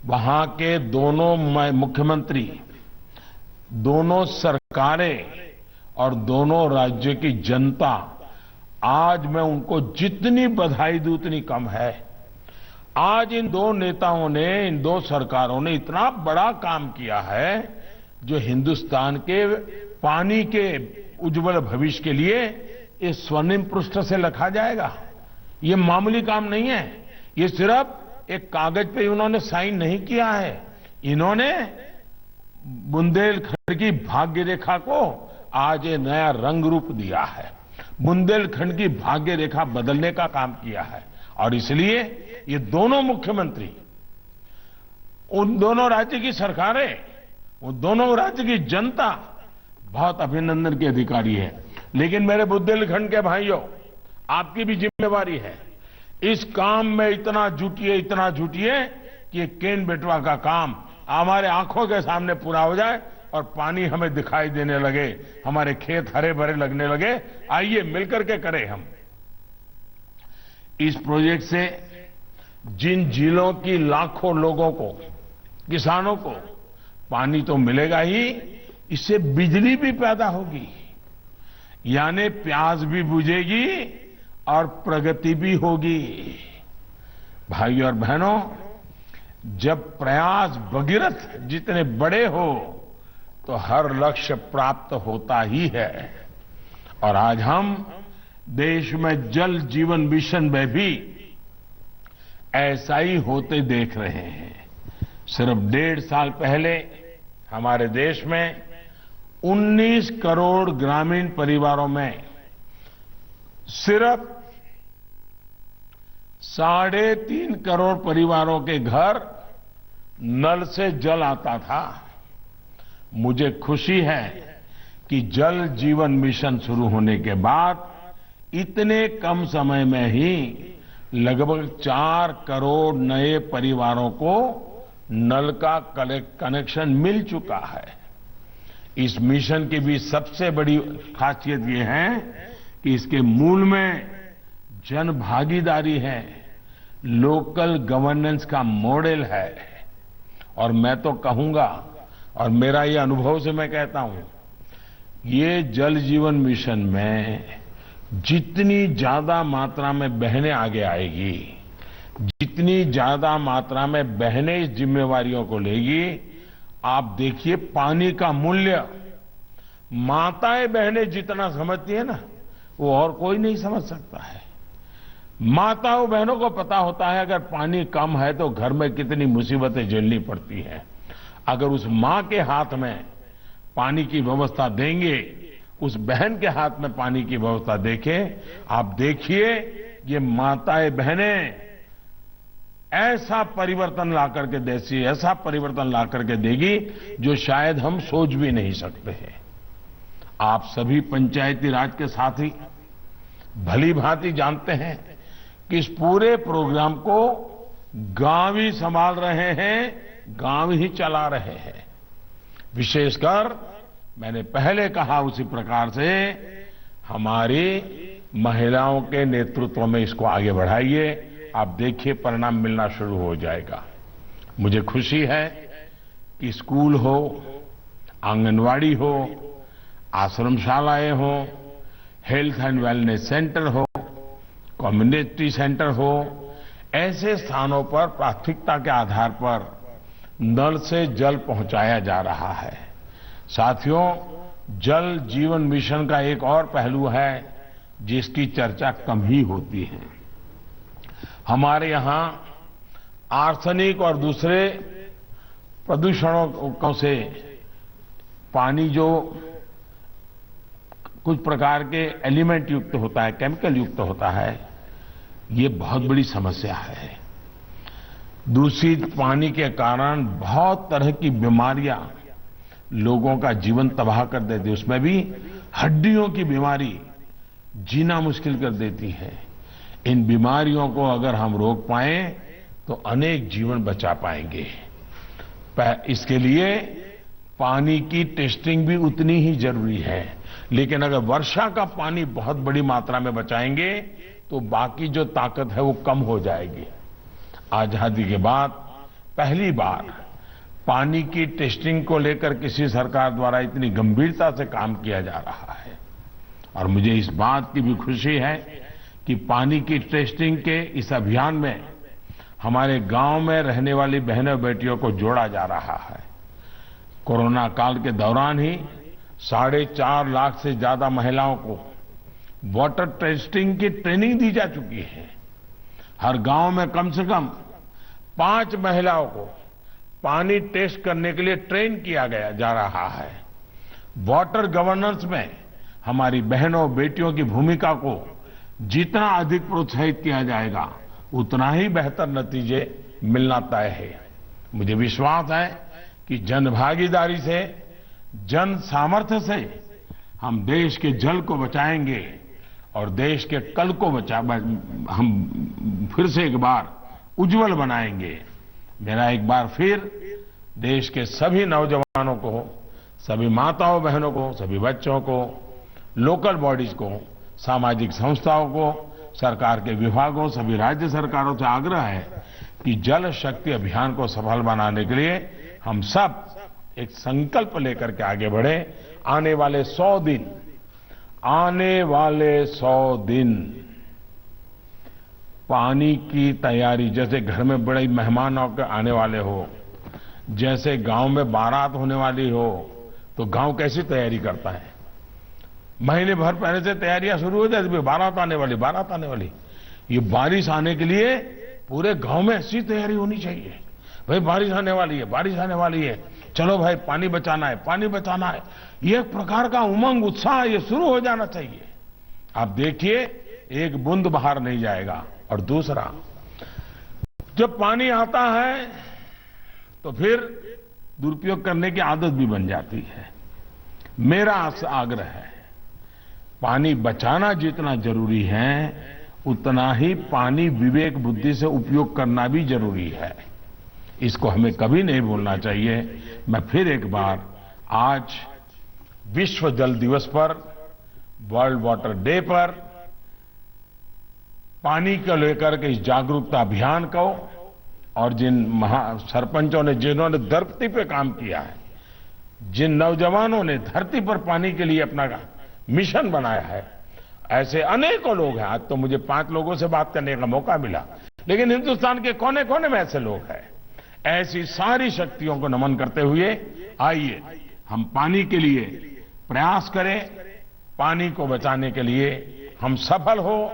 वहां के दोनों मुख्यमंत्री, दोनों सरकारें और दोनों राज्य की जनता, आज मैं उनको जितनी बधाई दूं उतनी कम है। आज इन दो नेताओं ने, इन दो सरकारों ने इतना बड़ा काम किया है जो हिंदुस्तान के पानी के उज्जवल भविष्य के लिए इस स्वर्णिम पृष्ठ से लिखा जाएगा। ये मामूली काम नहीं है। ये सिर्फ एक कागज पे उन्होंने साइन नहीं किया है, इन्होंने बुंदेलखंड की भाग्य रेखा को आज ये नया रंग रूप दिया है, बुंदेलखंड की भाग्य रेखा बदलने का काम किया है। और इसलिए ये दोनों मुख्यमंत्री, उन दोनों राज्य की सरकारें, उन दोनों राज्य की जनता बहुत अभिनंदन के अधिकारी है। लेकिन मेरे बुंदेलखंड के भाइयों, आपकी भी जिम्मेवारी है। इस काम में इतना जुटिए कि ये केन बेटवा का काम हमारे आंखों के सामने पूरा हो जाए और पानी हमें दिखाई देने लगे, हमारे खेत हरे भरे लगने लगे। आइए मिलकर के करें हम। इस प्रोजेक्ट से जिन जिलों की लाखों लोगों को, किसानों को पानी तो मिलेगा ही, इससे बिजली भी पैदा होगी, यानी प्यास भी बुझेगी और प्रगति भी होगी। भाइयों और बहनों, जब प्रयास भगीरथ जितने बड़े हो तो हर लक्ष्य प्राप्त होता ही है। और आज हम देश में जल जीवन मिशन में भी ऐसा ही होते देख रहे हैं। सिर्फ 1.5 साल पहले हमारे देश में 19 करोड़ ग्रामीण परिवारों में सिर्फ 3.5 करोड़ परिवारों के घर नल से जल आता था। मुझे खुशी है कि जल जीवन मिशन शुरू होने के बाद इतने कम समय में ही लगभग 4 करोड़ नए परिवारों को नल का कनेक्शन मिल चुका है। इस मिशन की भी सबसे बड़ी खासियत ये है कि इसके मूल में जन भागीदारी है, लोकल गवर्नेंस का मॉडल है। और मैं तो कहूंगा, और मेरा ये अनुभव से मैं कहता हूं, ये जल जीवन मिशन में जितनी ज्यादा मात्रा में बहनें आगे आएगी, जितनी ज्यादा मात्रा में बहनें इस जिम्मेवारियों को लेगी, आप देखिए पानी का मूल्य माताएं बहनें जितना समझती है ना, वो और कोई नहीं समझ सकता है। माताओं बहनों को पता होता है अगर पानी कम है तो घर में कितनी मुसीबतें झेलनी पड़ती हैं। अगर उस मां के हाथ में पानी की व्यवस्था देंगे, उस बहन के हाथ में पानी की व्यवस्था देखें, आप देखिए ये माताएं बहनें ऐसा परिवर्तन ला करके देसी, ऐसा परिवर्तन ला करके देगी जो शायद हम सोच भी नहीं सकते हैं। आप सभी पंचायती राज के साथी भली भांति जानते हैं कि इस पूरे प्रोग्राम को गांव ही संभाल रहे हैं, गांव ही चला रहे हैं। विशेषकर मैंने पहले कहा उसी प्रकार से हमारी महिलाओं के नेतृत्व में इसको आगे बढ़ाइए। आप देखिए परिणाम मिलना शुरू हो जाएगा। मुझे खुशी है कि स्कूल हो, आंगनवाड़ी हो, आश्रमशालाएं हो, हेल्थ एंड वेलनेस सेंटर हो, कम्युनिटी सेंटर हो, ऐसे स्थानों पर प्राथमिकता के आधार पर नल से जल पहुंचाया जा रहा है। साथियों, जल जीवन मिशन का एक और पहलू है जिसकी चर्चा कम ही होती है। हमारे यहां आर्सेनिक और दूसरे प्रदूषणों से पानी जो कुछ प्रकार के एलिमेंट युक्त होता है, केमिकल युक्त होता है, ये बहुत बड़ी समस्या है। दूषित पानी के कारण बहुत तरह की बीमारियां लोगों का जीवन तबाह कर देती है। उसमें भी हड्डियों की बीमारी जीना मुश्किल कर देती है। इन बीमारियों को अगर हम रोक पाएं तो अनेक जीवन बचा पाएंगे। इसके लिए पानी की टेस्टिंग भी उतनी ही जरूरी है। लेकिन अगर वर्षा का पानी बहुत बड़ी मात्रा में बचाएंगे तो बाकी जो ताकत है वो कम हो जाएगी। आजादी के बाद पहली बार पानी की टेस्टिंग को लेकर किसी सरकार द्वारा इतनी गंभीरता से काम किया जा रहा है। और मुझे इस बात की भी खुशी है कि पानी की टेस्टिंग के इस अभियान में हमारे गांव में रहने वाली बहनों बेटियों को जोड़ा जा रहा है। कोरोना काल के दौरान ही 4.5 लाख से ज्यादा महिलाओं को वाटर टेस्टिंग की ट्रेनिंग दी जा चुकी है। हर गांव में कम से कम 5 महिलाओं को पानी टेस्ट करने के लिए ट्रेन किया गया जा रहा है। वाटर गवर्नेंस में हमारी बहनों बेटियों की भूमिका को जितना अधिक प्रोत्साहित किया जाएगा उतना ही बेहतर नतीजे मिलना तय है। मुझे विश्वास है कि जन भागीदारी से, जन सामर्थ्य से हम देश के जल को बचाएंगे और देश के कल को हम फिर से एक बार उज्जवल बनाएंगे। मेरा एक बार फिर देश के सभी नौजवानों को, सभी माताओं बहनों को, सभी बच्चों को, लोकल बॉडीज को, सामाजिक संस्थाओं को, सरकार के विभागों, सभी राज्य सरकारों से आग्रह है कि जल शक्ति अभियान को सफल बनाने के लिए हम सब एक संकल्प लेकर के आगे बढ़े। आने वाले 100 दिन पानी की तैयारी, जैसे घर में बड़े मेहमान आने वाले हो, जैसे गांव में बारात होने वाली हो, तो गांव कैसी तैयारी करता है? महीने भर पहले से तैयारियां शुरू हो जाती, बारात आने वाली। ये बारिश आने के लिए पूरे गांव में ऐसी तैयारी होनी चाहिए। भाई बारिश आने वाली है, चलो भाई पानी बचाना है। ये एक प्रकार का उमंग, उत्साह ये शुरू हो जाना चाहिए। आप देखिए, एक बूंद बाहर नहीं जाएगा। और दूसरा, जब पानी आता है तो फिर दुरुपयोग करने की आदत भी बन जाती है। मेरा आपसे आग्रह है, पानी बचाना जितना जरूरी है उतना ही पानी विवेक बुद्धि से उपयोग करना भी जरूरी है। इसको हमें कभी नहीं भूलना चाहिए। मैं फिर एक बार आज विश्व जल दिवस पर, वर्ल्ड वाटर डे पर पानी को लेकर के इस जागरूकता अभियान को, और जिन सरपंचों ने, जिन्होंने धरती पे काम किया है, जिन नौजवानों ने धरती पर पानी के लिए अपना मिशन बनाया है, ऐसे अनेकों लोग हैं। आज तो मुझे 5 लोगों से बात करने का मौका मिला, लेकिन हिंदुस्तान के कोने कोने में ऐसे लोग हैं। ऐसी सारी शक्तियों को नमन करते हुए आइए हम पानी के लिए प्रयास करें, पानी को बचाने के लिए हम सफल हो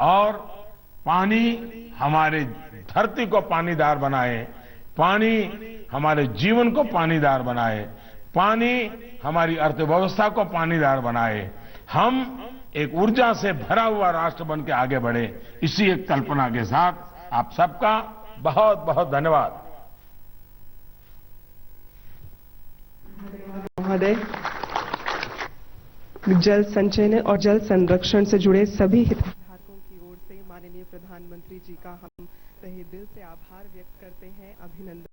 और पानी हमारे धरती को पानीदार बनाए, पानी हमारे जीवन को पानीदार बनाए, पानी हमारी अर्थव्यवस्था को पानीदार बनाए। हम एक ऊर्जा से भरा हुआ राष्ट्र बन के आगे बढ़े। इसी एक कल्पना के साथ आप सबका बहुत बहुत धन्यवाद। महोदय, जल संचयन और जल संरक्षण से जुड़े सभी हितधारकों की ओर से माननीय प्रधानमंत्री जी का हम तहे दिल से आभार व्यक्त करते हैं, अभिनंदन